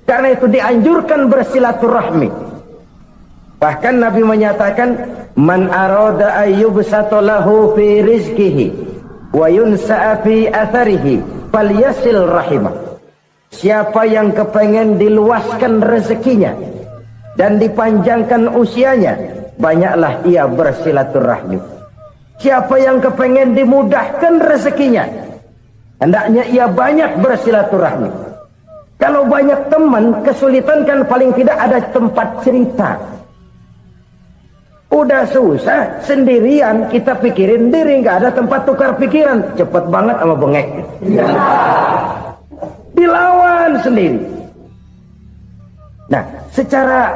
Karena itu dianjurkan bersilaturahmi. Bahkan Nabi menyatakan, man arada ayyubsata lahu fi rizqihi wa yunsa'a fi atharihi falyasil rahimah. Siapa yang kepengen diluaskan rezekinya dan dipanjangkan usianya, banyaklah ia bersilaturahmi. Siapa yang kepengen dimudahkan rezekinya, hendaknya ia banyak bersilaturahmi. Kalau banyak teman, kesulitan kan paling tidak ada tempat cerita. Udah susah sendirian, kita pikirin diri, nggak ada tempat tukar pikiran. Cepet banget sama bengek. Dilawan sendiri. Nah, secara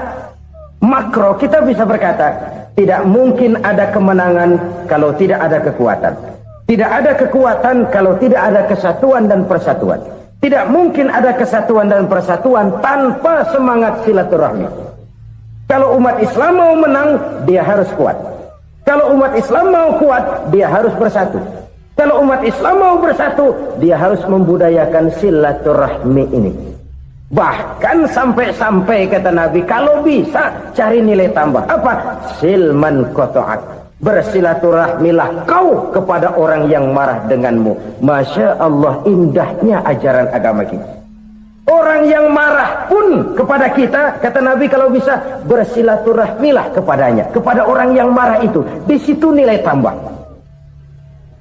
makro kita bisa berkata, tidak mungkin ada kemenangan kalau tidak ada kekuatan. Tidak ada kekuatan kalau tidak ada kesatuan dan persatuan. Tidak mungkin ada kesatuan dan persatuan tanpa semangat silaturahmi. Kalau umat Islam mau menang, dia harus kuat. Kalau umat Islam mau kuat, dia harus bersatu. Kalau umat Islam mau bersatu, dia harus membudayakan silaturahmi ini. Bahkan sampai-sampai kata Nabi, kalau bisa cari nilai tambah. Apa? Silman qata'ak. Bersilaturahmilah kau kepada orang yang marah denganmu. Masya Allah, indahnya ajaran agama kita. Orang yang marah pun kepada kita, kata Nabi, kalau bisa bersilaturahmilah kepadanya, kepada orang yang marah itu. Di situ nilai tambah.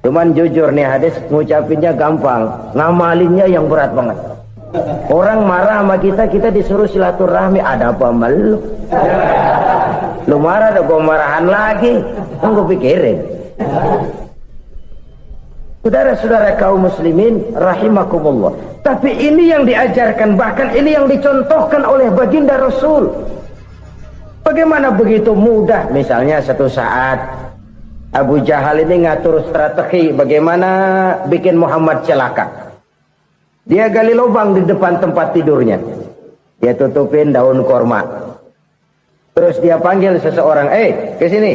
Cuman jujur nih hadis, ngucapinnya gampang, ngamalinnya yang berat banget. Orang marah sama kita, kita disuruh silaturahmi. Ada apa malu? Lu marah, ada gua marahan lagi. Tunggu pikirin. Saudara-saudara kaum muslimin rahimakumullah. Tapi ini yang diajarkan, bahkan ini yang dicontohkan oleh baginda Rasul. Bagaimana begitu mudah, misalnya satu saat Abu Jahal ini ngatur strategi bagaimana bikin Muhammad celaka. Dia gali lubang di depan tempat tidurnya. Dia tutupin daun korma. Terus dia panggil seseorang, ke sini.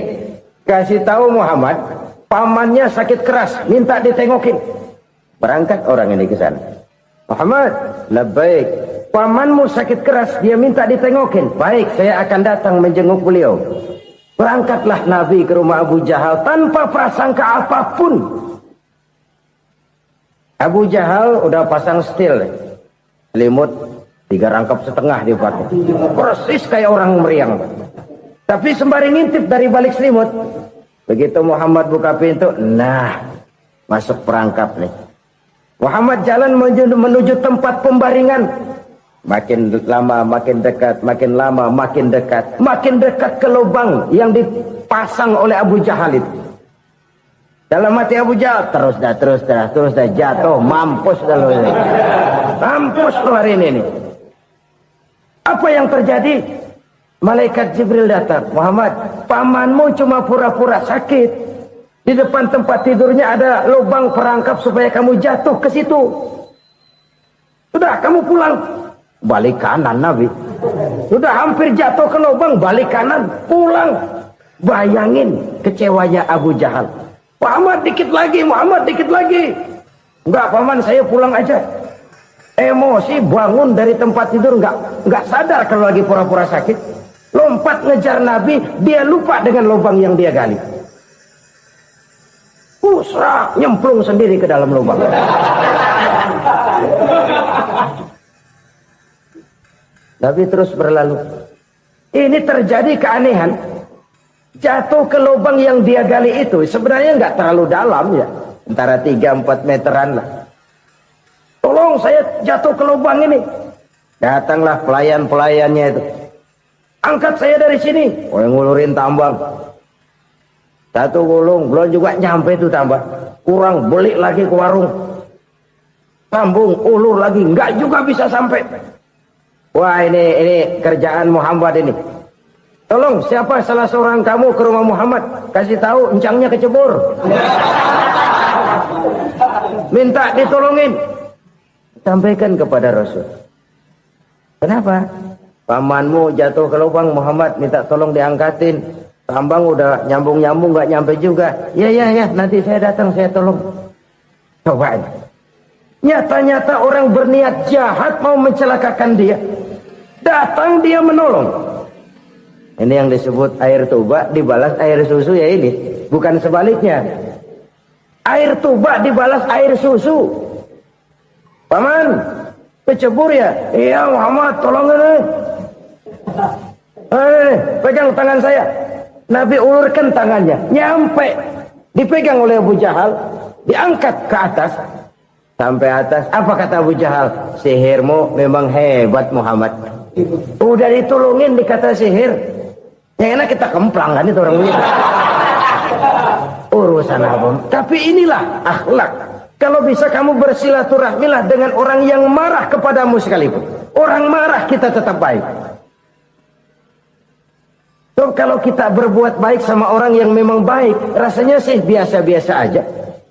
Kasih tahu Muhammad, pamannya sakit keras, minta ditengokin. Berangkat orang ini ke sana. Muhammad, labbaik. Pamanmu sakit keras, dia minta ditengokin. Baik, saya akan datang menjenguk beliau. Berangkatlah Nabi ke rumah Abu Jahal tanpa prasangka apapun. Abu Jahal udah pasang setil, selimut 3 rangkap setengah dipakai, persis kayak orang meriang. Tapi sembari ngintip dari balik selimut, begitu Muhammad buka pintu, nah masuk perangkap nih. Muhammad jalan menuju tempat pembaringan. Makin lama makin dekat, makin lama makin dekat, makin dekat ke lubang yang dipasang oleh Abu Jahal itu. Dalam hati Abu Jahal, terus dah jatuh, mampus dah lo ini. Mampus lo hari ini nih. Apa yang terjadi? Malaikat Jibril datang. Muhammad, pamanmu cuma pura-pura sakit. Di depan tempat tidurnya ada lubang perangkap supaya kamu jatuh ke situ. Sudah, kamu pulang. Balik kanan Nabi. Sudah hampir jatuh ke lubang, balik kanan, pulang. Bayangin kecewanya Abu Jahal. Muhammad dikit lagi, Muhammad dikit lagi. Enggak paman, saya pulang aja. Emosi bangun dari tempat tidur, enggak sadar kalau lagi pura-pura sakit. Lompat ngejar Nabi, dia lupa dengan lubang yang dia gali. Usrak, nyemplung sendiri ke dalam lubang. Nabi terus berlalu. Ini terjadi keanehan. Jatuh ke lubang yang dia gali itu sebenarnya nggak terlalu dalam ya, antara 3-4 meteran lah. Tolong saya jatuh ke lubang ini. Datanglah pelayan-pelayannya itu. Angkat saya dari sini. Oh, yang ngulurin tambang. Satu gulung, belum juga nyampe itu tambang. Kurang, beli lagi ke warung. Sambung, ulur lagi, nggak juga bisa sampai. Wah, ini kerjaan Muhammad ini. Tolong, siapa salah seorang kamu ke rumah Muhammad, kasih tahu encangnya kecebur. Minta ditolongin. Sampaikan kepada Rasul. Kenapa? Pamanmu jatuh ke lubang, Muhammad minta tolong diangkatin. Tambang udah nyambung-nyambung nggak nyampe juga. Ya, nanti saya datang, saya tolong. Coba. Nyata-nyata orang berniat jahat mau mencelakakan dia. Datang dia menolong. Ini yang disebut air tuba dibalas air susu ya ini. Bukan sebaliknya. Air tuba dibalas air susu. Paman, kecebur ya? Iya Muhammad, tolong ini. Pegang tangan saya. Nabi ulurkan tangannya, nyampe. Dipegang oleh Abu Jahal, diangkat ke atas. Sampai atas, apa kata Abu Jahal? Sihirmu memang hebat Muhammad. Udah ditolongin dikata sihir. Yang enak kita kemplang kan itu orang begitu. Urusan apa? Tapi inilah akhlak. Kalau bisa kamu bersilaturahmilah dengan orang yang marah kepadamu sekalipun. Orang marah kita tetap baik. So, kalau kita berbuat baik sama orang yang memang baik, rasanya sih biasa-biasa aja.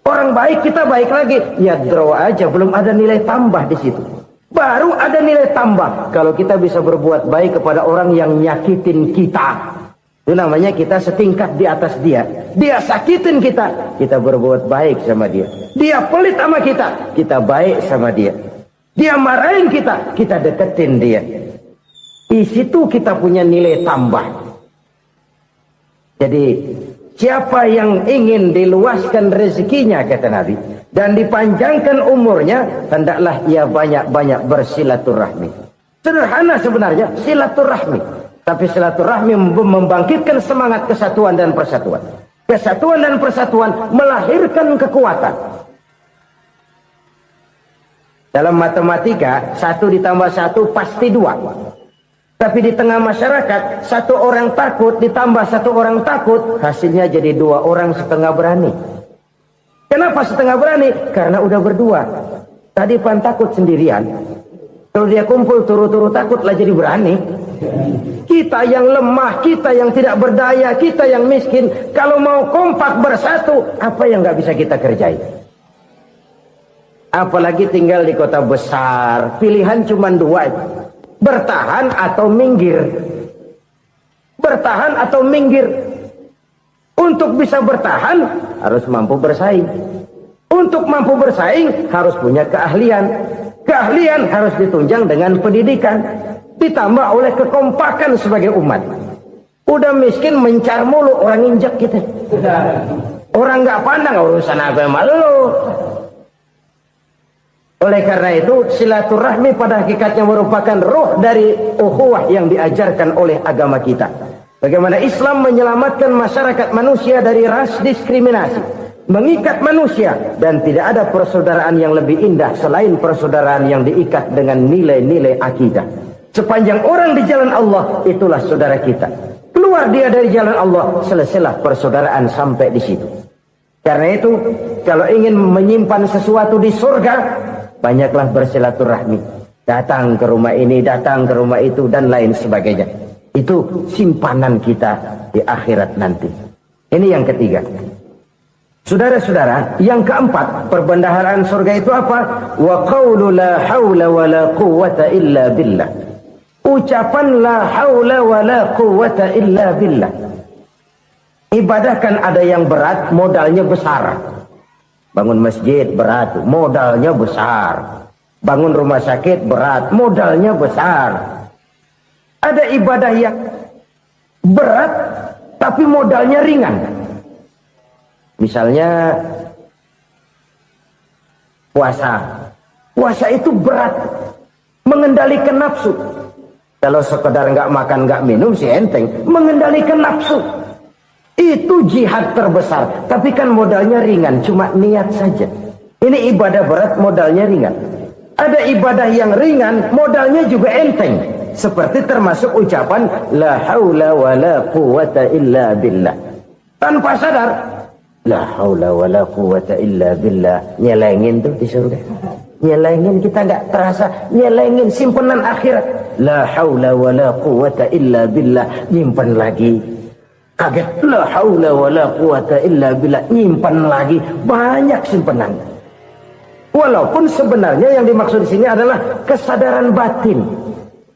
Orang baik kita baik lagi, ya draw aja, belum ada nilai tambah di situ. Baru ada nilai tambah kalau kita bisa berbuat baik kepada orang yang nyakitin kita. Itu namanya kita setingkat di atas dia. Dia sakitin kita, kita berbuat baik sama dia. Dia pelit sama kita, kita baik sama dia. Dia marahin kita, kita deketin dia. Di situ kita punya nilai tambah. Jadi siapa yang ingin diluaskan rezekinya, kata Nabi, dan dipanjangkan umurnya, hendaklah ia banyak-banyak bersilaturahmi. Sederhana sebenarnya silaturahmi, tapi silaturahmi membangkitkan semangat kesatuan dan persatuan. Kesatuan dan persatuan melahirkan kekuatan. Dalam matematika 1 ditambah 1 pasti 2. Tapi di tengah masyarakat, 1 orang takut ditambah 1 orang takut, hasilnya jadi 2 orang setengah berani. Kenapa setengah berani? Karena udah berdua. Tadi pan takut sendirian. Kalau dia kumpul turu-turu takutlah jadi berani. Kita yang lemah, kita yang tidak berdaya, kita yang miskin, kalau mau kompak bersatu, apa yang nggak bisa kita kerjain? Apalagi tinggal di kota besar, pilihan cuma 2. Bertahan atau minggir. Bertahan atau minggir. Untuk bisa bertahan harus mampu bersaing. Untuk mampu bersaing harus punya keahlian. Keahlian harus ditunjang dengan pendidikan, ditambah oleh kekompakan sebagai umat. Udah miskin mencar mulu, orang injak kita. Orang nggak pandang urusan apa malu. Oleh karena itu, silaturahmi pada hakikatnya merupakan roh dari ukhuwah yang diajarkan oleh agama kita. Bagaimana Islam menyelamatkan masyarakat manusia dari ras diskriminasi, mengikat manusia, dan tidak ada persaudaraan yang lebih indah selain persaudaraan yang diikat dengan nilai-nilai akidah. Sepanjang orang di jalan Allah, itulah saudara kita. Keluar dia dari jalan Allah, selesailah persaudaraan sampai di situ. Karena itu, kalau ingin menyimpan sesuatu di surga, banyaklah bersilaturahmi. Datang ke rumah ini, datang ke rumah itu, dan lain sebagainya. Itu simpanan kita di akhirat nanti. Ini yang ketiga. Saudara-saudara, yang keempat, perbendaharaan surga itu apa? Wa qawlu la hawla wa la quwwata illa billah. Ucapan la hawla wa la quwwata illa billah. Ibadah kan ada yang berat, modalnya besar. Bangun masjid berat, modalnya besar. Bangun rumah sakit berat, modalnya besar. Ada ibadah yang berat, tapi modalnya ringan. Misalnya puasa. Puasa itu berat, mengendalikan nafsu. Kalau sekedar nggak makan nggak minum sih enteng, mengendalikan nafsu. Itu jihad terbesar, tapi kan modalnya ringan, cuma niat saja. Ini ibadah berat, modalnya ringan. Ada ibadah yang ringan, modalnya juga enteng. Seperti termasuk ucapan la haula wa la quwwata illa billah. Tanpa sadar, la haula wa la quwwata illa billah. Nyelengin tuh di surga. Nyelengin, kita nggak terasa. Nyelengin simpenan akhirat. La haula wa la quwwata illa billah. Nyimpen lagi. Kaget, la haula wa la quwwata illa billah, nyimpan lagi, banyak simpenan. Walaupun sebenarnya yang dimaksud di sini adalah kesadaran batin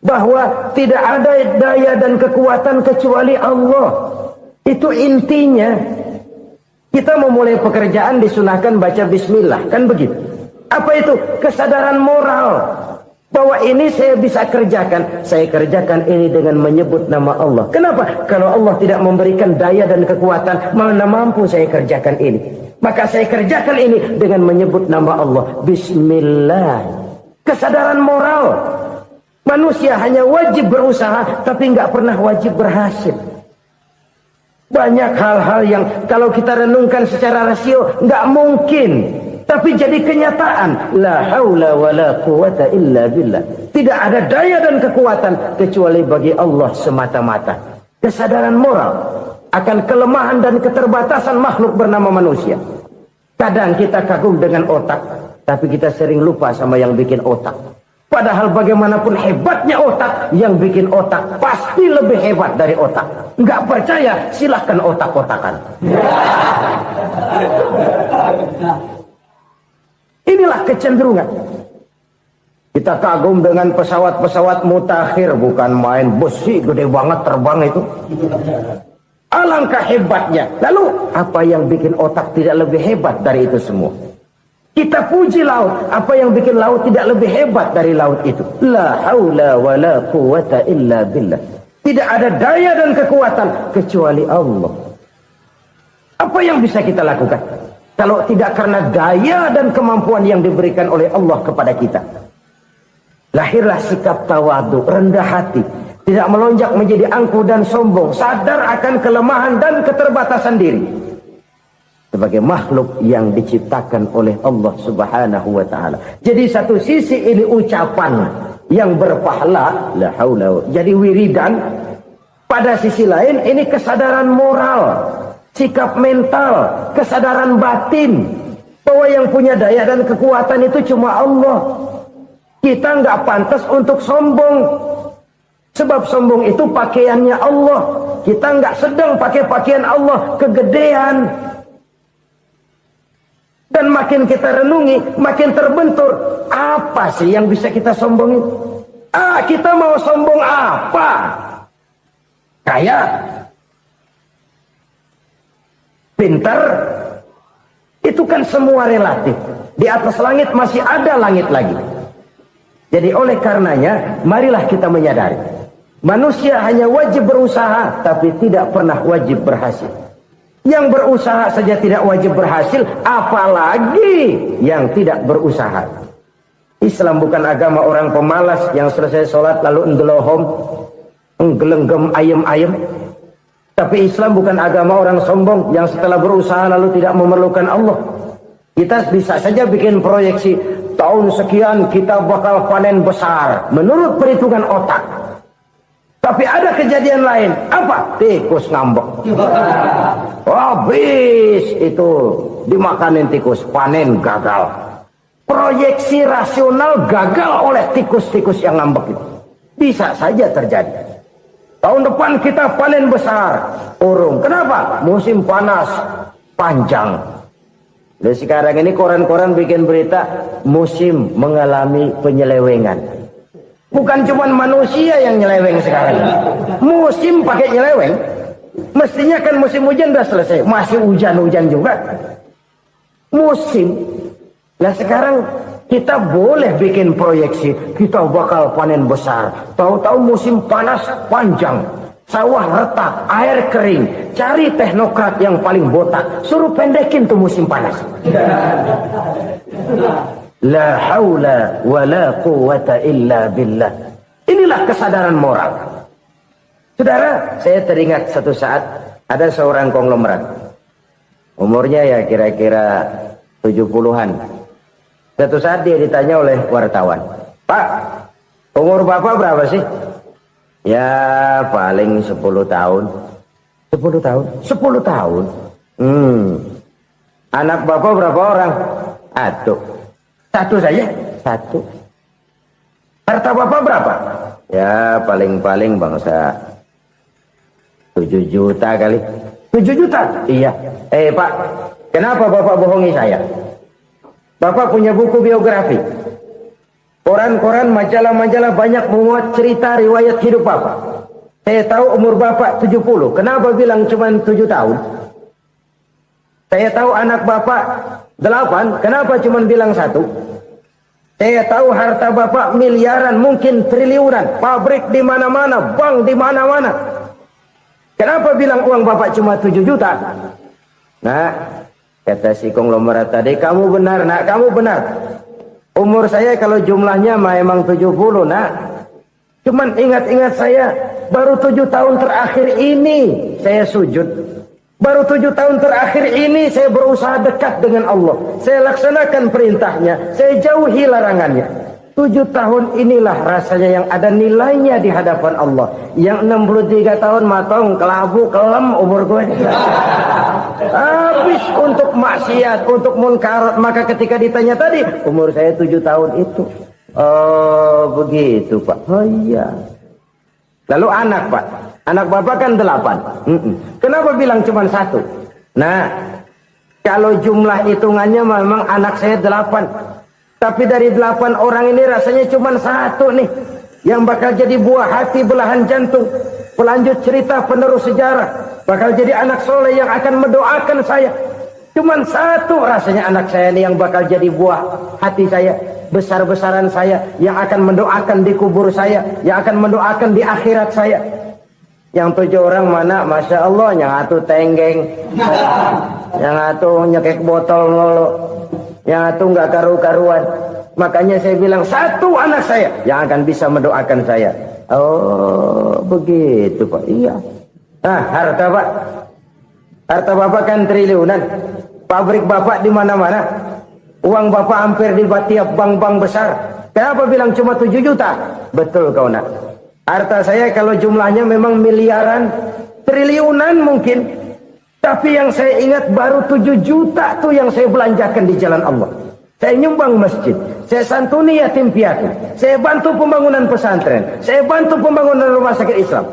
bahwa tidak ada daya dan kekuatan kecuali Allah. Itu intinya. Kita memulai pekerjaan disunahkan baca bismillah, kan begitu? Apa itu? Kesadaran moral. Bahwa ini saya bisa kerjakan. Saya kerjakan ini dengan menyebut nama Allah. Kenapa? Kalau Allah tidak memberikan daya dan kekuatan, mana mampu saya kerjakan ini. Maka saya kerjakan ini dengan menyebut nama Allah. Bismillah. Kesadaran moral. Manusia hanya wajib berusaha, tapi nggak pernah wajib berhasil. Banyak hal-hal yang kalau kita renungkan secara rasio nggak mungkin, tapi jadi kenyataan. La haula wa la quwata illa billah. Tidak ada daya dan kekuatan kecuali bagi Allah semata-mata. Kesadaran moral akan kelemahan dan keterbatasan makhluk bernama manusia. Kadang kita kagum dengan otak, tapi kita sering lupa sama yang bikin otak. Padahal bagaimanapun hebatnya otak, yang bikin otak pasti lebih hebat dari otak. Nggak percaya, silahkan otak-otakan. Inilah kecenderungan. Kita kagum dengan pesawat-pesawat mutakhir, bukan main, besi gede banget terbang itu. Alangkah hebatnya. Lalu apa yang bikin otak tidak lebih hebat dari itu semua? Kita puji laut. Apa yang bikin laut tidak lebih hebat dari laut itu? La haula wa la quwata illa billah. Tidak ada daya dan kekuatan kecuali Allah. Apa yang bisa kita lakukan kalau tidak karena daya dan kemampuan yang diberikan oleh Allah kepada kita? Lahirlah sikap tawadu, rendah hati, tidak melonjak menjadi angkuh dan sombong, sadar akan kelemahan dan keterbatasan diri. Sebagai makhluk yang diciptakan oleh Allah Subhanahu wa taala. Jadi satu sisi ini ucapan yang berpahala, la haula, jadi wiridan. Pada sisi lain ini kesadaran moral, sikap mental, kesadaran batin bahwa yang punya daya dan kekuatan itu cuma Allah. Kita nggak pantas untuk sombong. Sebab sombong itu pakaiannya Allah. Kita nggak sedang pakai pakaian Allah, kegedean. Dan makin kita renungi, makin terbentur. Apa sih yang bisa kita sombongin? Kita mau sombong apa? Kaya? Pintar? Itu kan semua relatif. Di atas langit masih ada langit lagi. Jadi oleh karenanya, marilah kita menyadari. Manusia hanya wajib berusaha, tapi tidak pernah wajib berhasil. Yang berusaha saja tidak wajib berhasil, apalagi yang tidak berusaha. Islam bukan agama orang pemalas yang selesai sholat lalu ngelohom, nggelenggem ayem-ayem. Tapi Islam bukan agama orang sombong yang setelah berusaha lalu tidak memerlukan Allah. Kita bisa saja bikin proyeksi, tahun sekian kita bakal panen besar menurut perhitungan otak. Tapi ada kejadian lain. Apa? Tikus ngambek. Habis itu dimakanin tikus, panen gagal. Proyeksi rasional gagal oleh tikus-tikus yang ngambek itu. Bisa saja terjadi. Tahun depan kita panen besar, urung. Kenapa? Musim panas panjang. Dan sekarang ini koran-koran bikin berita musim mengalami penyelewengan. Bukan cuma manusia yang nyeleweng sekarang. Musim pakai nyeleweng. Mestinya kan musim hujan udah selesai. Masih hujan-hujan juga. Musim. Nah sekarang kita boleh bikin proyeksi. Kita bakal panen besar. Tahu-tahu musim panas panjang. Sawah retak, air kering. Cari teknokrat yang paling botak. Suruh pendekin tuh musim panas. La haula wa la quwata illa billah. Inilah kesadaran moral. Saudara, saya teringat satu saat ada seorang konglomerat. Umurnya ya kira-kira 70-an. Satu saat dia ditanya oleh wartawan, "Pak, umur Bapak berapa sih?" "Ya paling 10 tahun." 10 tahun? 10 tahun? Anak Bapak berapa orang? Aduh. Satu saja? Satu. Harta Bapak berapa? Ya paling-paling bangsa 7 juta kali. 7 juta? Iya. Pak, kenapa Bapak bohongi saya? Bapak punya buku biografi. Koran-koran, majalah-majalah banyak memuat cerita riwayat hidup Bapak. Saya tahu umur Bapak 70. Kenapa bilang cuma 7 tahun? Saya tahu anak Bapak 8. Kenapa cuma bilang 1? Saya tahu harta Bapak miliaran, mungkin triliunan. Pabrik di mana-mana, bank di mana-mana. Kenapa bilang uang Bapak cuma 7 juta? Nah, Kata si konglomerat tadi, kamu benar nak, kamu benar. Umur saya kalau jumlahnya memang 70 nak. Cuman ingat-ingat saya, baru 7 tahun terakhir ini saya sujud. Baru 7 tahun terakhir ini saya berusaha dekat dengan Allah. Saya laksanakan perintahnya, saya jauhi larangannya. 7 tahun inilah rasanya yang ada nilainya di hadapan Allah. Yang 63 tahun matong, kelabu, kelam umur gue. Habis untuk maksiat, untuk munkarat. Maka ketika ditanya tadi, umur saya 7 tahun itu. Oh begitu Pak. Oh iya. Lalu anak Pak. Anak Bapak kan 8. Kenapa bilang cuma 1? Nah, kalau jumlah hitungannya memang anak saya 8. Tapi dari 8 orang ini rasanya cuma 1 nih yang bakal jadi buah hati, belahan jantung, pelanjut cerita, penerus sejarah, bakal jadi anak soleh yang akan mendoakan saya. Cuma 1 rasanya anak saya ini yang bakal jadi buah hati saya, besar-besaran saya, yang akan mendoakan di kubur saya, yang akan mendoakan di akhirat saya. Yang 7 orang mana? Masya Allah, yang atu tenggeng, yang atu nyekek botol ngolo, yang atu nggak karu-karuan. Makanya saya bilang 1 anak saya yang akan bisa mendoakan saya. Oh begitu Pak. Iya. Nah harta Pak, harta Bapak kan triliunan. Pabrik Bapak di mana-mana. Uang Bapak hampir di tiap bank-bank besar. Kenapa bilang cuma 7 juta? Betul kau nak. Harta saya kalau jumlahnya memang miliaran, triliunan mungkin. Tapi yang saya ingat baru 7 juta tuh yang saya belanjakan di jalan Allah. Saya nyumbang masjid, saya santuni yatim piatu, saya bantu pembangunan pesantren, saya bantu pembangunan rumah sakit Islam.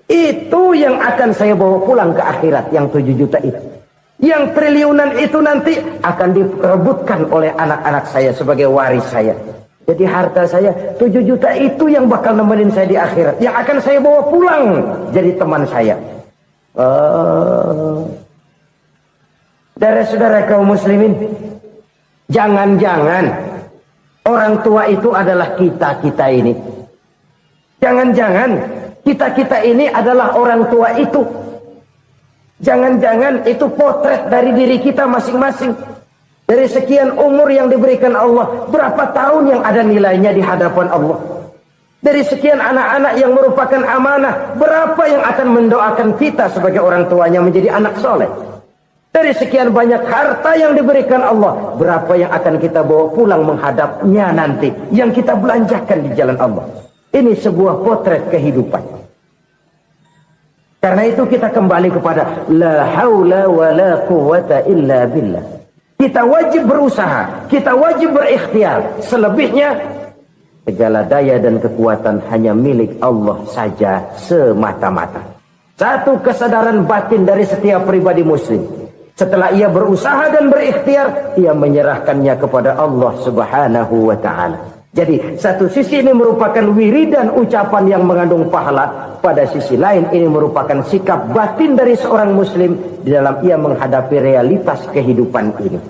Itu yang akan saya bawa pulang ke akhirat, yang 7 juta itu. Yang triliunan itu nanti akan diperebutkan oleh anak-anak saya sebagai waris saya. Jadi harta saya 7 juta itu yang bakal nemenin saya di akhirat, yang akan saya bawa pulang jadi teman saya. Saudara-saudara kaum muslimin, jangan-jangan orang tua itu adalah kita-kita ini. Jangan-jangan kita-kita ini adalah orang tua itu. Jangan-jangan itu potret dari diri kita masing-masing. Dari sekian umur yang diberikan Allah, berapa tahun yang ada nilainya di hadapan Allah. Dari sekian anak-anak yang merupakan amanah, berapa yang akan mendoakan kita sebagai orang tuanya menjadi anak soleh. Dari sekian banyak harta yang diberikan Allah, berapa yang akan kita bawa pulang menghadapnya nanti, yang kita belanjakan di jalan Allah. Ini sebuah potret kehidupan. Karena itu kita kembali kepada la haula wa la quwwata illa billah. Kita wajib berusaha, kita wajib berikhtiar. Selebihnya segala daya dan kekuatan hanya milik Allah saja semata-mata. Satu kesadaran batin dari setiap pribadi muslim. Setelah ia berusaha dan berikhtiar, ia menyerahkannya kepada Allah Subhanahu wa ta'ala. Jadi satu sisi ini merupakan wiridan ucapan yang mengandung pahala. Pada sisi lain ini merupakan sikap batin dari seorang muslim di dalam ia menghadapi realitas kehidupan ini.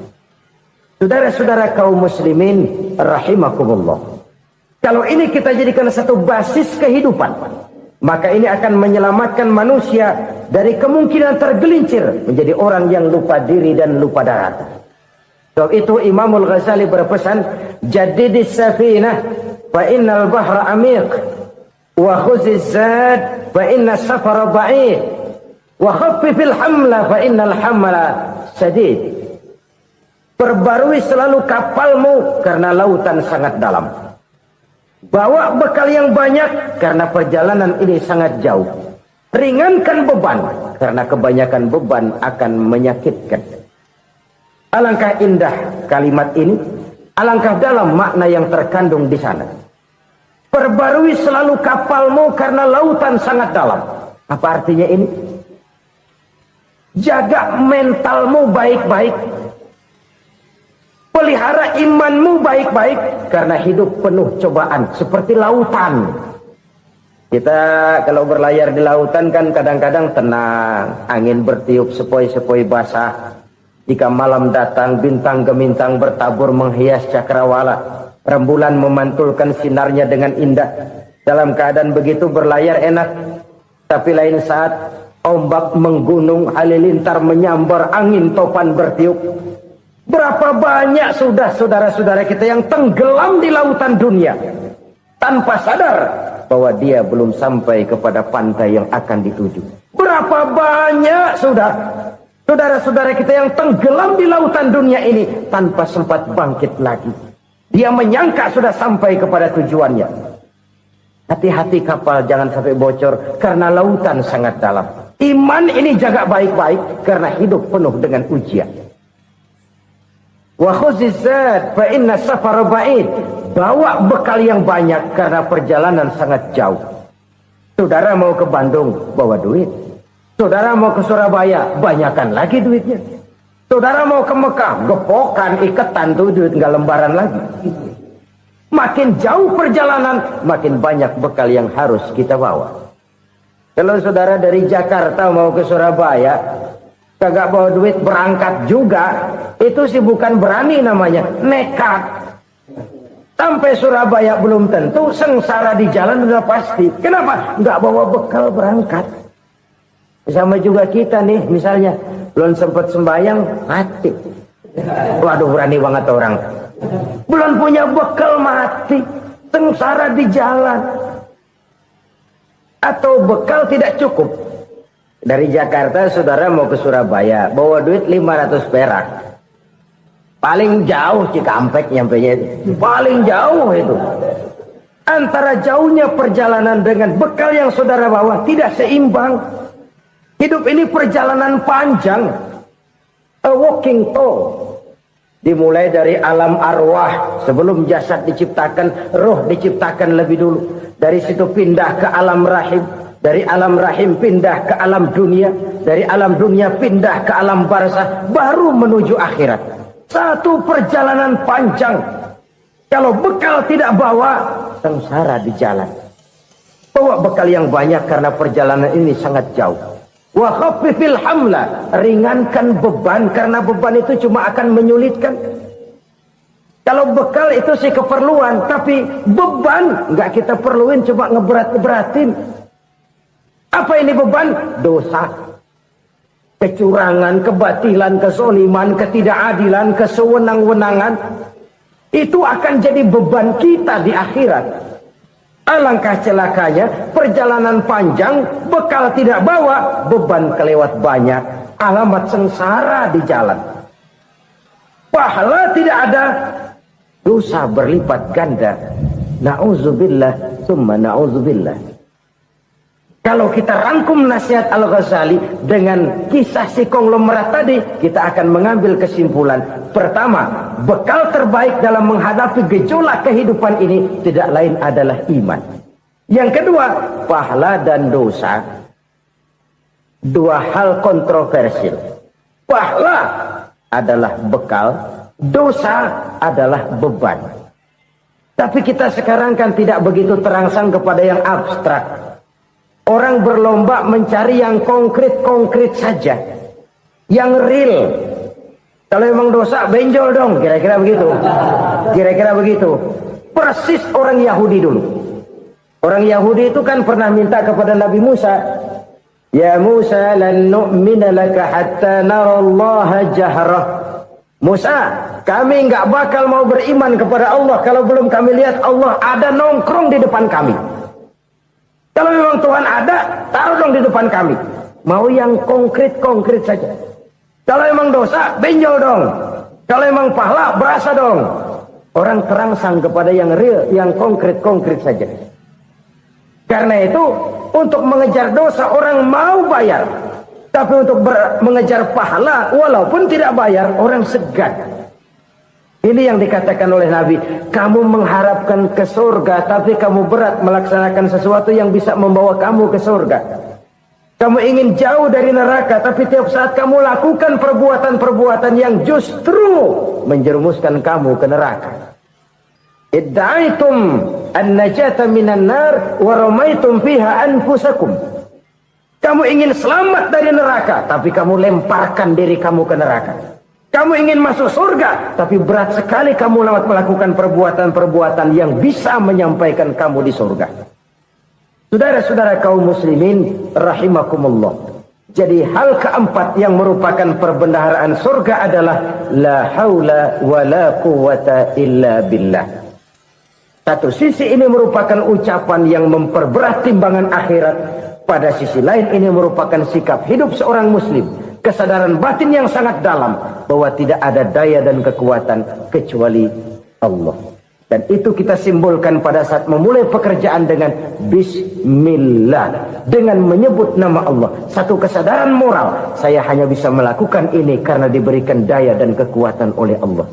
Saudara-saudara kaum muslimin rahimakumullah. Kalau ini kita jadikan satu basis kehidupan, maka ini akan menyelamatkan manusia dari kemungkinan tergelincir menjadi orang yang lupa diri dan lupa darat. Sebab itu Imamul Ghazali berpesan, jadidis safinah fa innal bahra amiq wa khuziz zad fa inna safara ba'id wa khaffifil hamla fa innal hamla sadid. Perbarui selalu kapalmu karena lautan sangat dalam. Bawa bekal yang banyak karena perjalanan ini sangat jauh. Ringankan beban karena kebanyakan beban akan menyakitkan. Alangkah indah kalimat ini, alangkah dalam makna yang terkandung di sana. Perbarui selalu kapalmu karena lautan sangat dalam. Apa artinya ini? Jaga mentalmu baik-baik. Pelihara imanmu baik-baik karena hidup penuh cobaan seperti lautan. Kita kalau berlayar di lautan kan kadang-kadang tenang, angin bertiup sepoi-sepoi basah. Jika malam datang, bintang gemintang bertabur menghias cakrawala. Rembulan memantulkan sinarnya dengan indah. Dalam keadaan begitu berlayar enak. Tapi lain saat ombak menggunung, halilintar menyambar, angin topan bertiup. Berapa banyak sudah saudara-saudara kita yang tenggelam di lautan dunia tanpa sadar bahwa dia belum sampai kepada pantai yang akan dituju. Berapa banyak sudah saudara-saudara kita yang tenggelam di lautan dunia ini tanpa sempat bangkit lagi. Dia menyangka sudah sampai kepada tujuannya. Hati-hati kapal jangan sampai bocor karena lautan sangat dalam. Iman ini jaga baik-baik karena hidup penuh dengan ujian. Wa khuzizat fa inna safara ba'id. Bawa bekal yang banyak karena perjalanan sangat jauh. Saudara mau ke Bandung, bawa duit. Saudara mau ke Surabaya, banyakan lagi duitnya. Saudara mau ke Mekah, gepokan, iketan tuh duit nggak lembaran lagi. Makin jauh perjalanan, makin banyak bekal yang harus kita bawa. Kalau saudara dari Jakarta mau ke Surabaya, kagak bawa duit berangkat juga, itu sih bukan berani namanya, nekat. Sampai Surabaya belum tentu, sengsara di jalan udah pasti. Kenapa? Nggak bawa bekal berangkat. Sama juga kita nih, misalnya belum sempat sembahyang, mati. Waduh, berani banget orang. Belum punya bekal, mati. Sengsara di jalan. Atau bekal tidak cukup. Dari Jakarta saudara mau ke Surabaya, bawa duit 500 perak. Paling jauh Cikampek nyampenya itu. Paling jauh itu. Antara jauhnya perjalanan dengan bekal yang saudara bawa tidak seimbang. Hidup ini perjalanan panjang. A walking tour. Dimulai dari alam arwah. Sebelum jasad diciptakan, roh diciptakan lebih dulu. Dari situ pindah ke alam rahim. Dari alam rahim pindah ke alam dunia. Dari alam dunia pindah ke alam barzah. Baru menuju akhirat. Satu perjalanan panjang. Kalau bekal tidak bawa, sengsara di jalan. Bawa bekal yang banyak karena perjalanan ini sangat jauh. Wa khaffifil hamla, ringankan beban karena beban itu cuma akan menyulitkan. Kalau bekal itu sih keperluan, tapi beban nggak kita perluin, cuma ngeberat-beratin. Apa ini beban? Dosa. Kecurangan, kebatilan, kesoliman, ketidakadilan, kesewenang-wenangan. Itu akan jadi beban kita di akhirat. Alangkah celakanya, perjalanan panjang, bekal tidak bawa, beban kelewat banyak, alamat sengsara di jalan. Pahala tidak ada, dosa berlipat ganda. Na'udzubillah, summa na'udzubillah. Kalau kita rangkum nasihat Al-Ghazali dengan kisah si konglomerat tadi, kita akan mengambil kesimpulan. Pertama, bekal terbaik dalam menghadapi gejolak kehidupan ini tidak lain adalah iman. Yang kedua, pahala dan dosa. Dua hal kontroversial. Pahala adalah bekal, dosa adalah beban. Tapi kita sekarang kan tidak begitu terangsang kepada yang abstrak. Orang berlomba mencari yang konkret-konkret saja. Yang real. Kalau memang dosa, benjol dong. Kira-kira begitu. Kira-kira begitu. Persis orang Yahudi dulu. Orang Yahudi itu kan pernah minta kepada Nabi Musa. Ya Musa, lan nu'mina laka hatta narallaha jahrah. Musa, kami nggak bakal mau beriman kepada Allah kalau belum kami lihat Allah ada nongkrong di depan kami. Kalau memang Tuhan ada, taruh dong di depan kami. Mau yang konkret-konkret saja. Kalau memang dosa, benjol dong. Kalau memang pahala, berasa dong. Orang terangsang kepada yang real, yang konkret-konkret saja. Karena itu, untuk mengejar dosa, orang mau bayar. Tapi untuk mengejar pahala, walaupun tidak bayar, orang segan. Ini yang dikatakan oleh Nabi, kamu mengharapkan ke surga, tapi kamu berat melaksanakan sesuatu yang bisa membawa kamu ke surga. Kamu ingin jauh dari neraka, tapi tiap saat kamu lakukan perbuatan-perbuatan yang justru menjerumuskan kamu ke neraka. Idda'aitum an-najata minan nar wa ramaitum fiha anfusakum. Kamu ingin selamat dari neraka, tapi kamu lemparkan diri kamu ke neraka. Kamu ingin masuk surga, tapi berat sekali kamu melakukan perbuatan-perbuatan yang bisa menyampaikan kamu di surga. Saudara-saudara kaum muslimin, rahimakumullah. Jadi hal keempat yang merupakan perbendaharaan surga adalah la haula wa la quwata illa billah. Satu sisi ini merupakan ucapan yang memperberat timbangan akhirat. Pada sisi lain ini merupakan sikap hidup seorang muslim. Kesadaran batin yang sangat dalam bahwa tidak ada daya dan kekuatan kecuali Allah. Dan itu kita simbolkan pada saat memulai pekerjaan dengan Bismillah. Dengan menyebut nama Allah. Satu kesadaran moral. Saya hanya bisa melakukan ini karena diberikan daya dan kekuatan oleh Allah.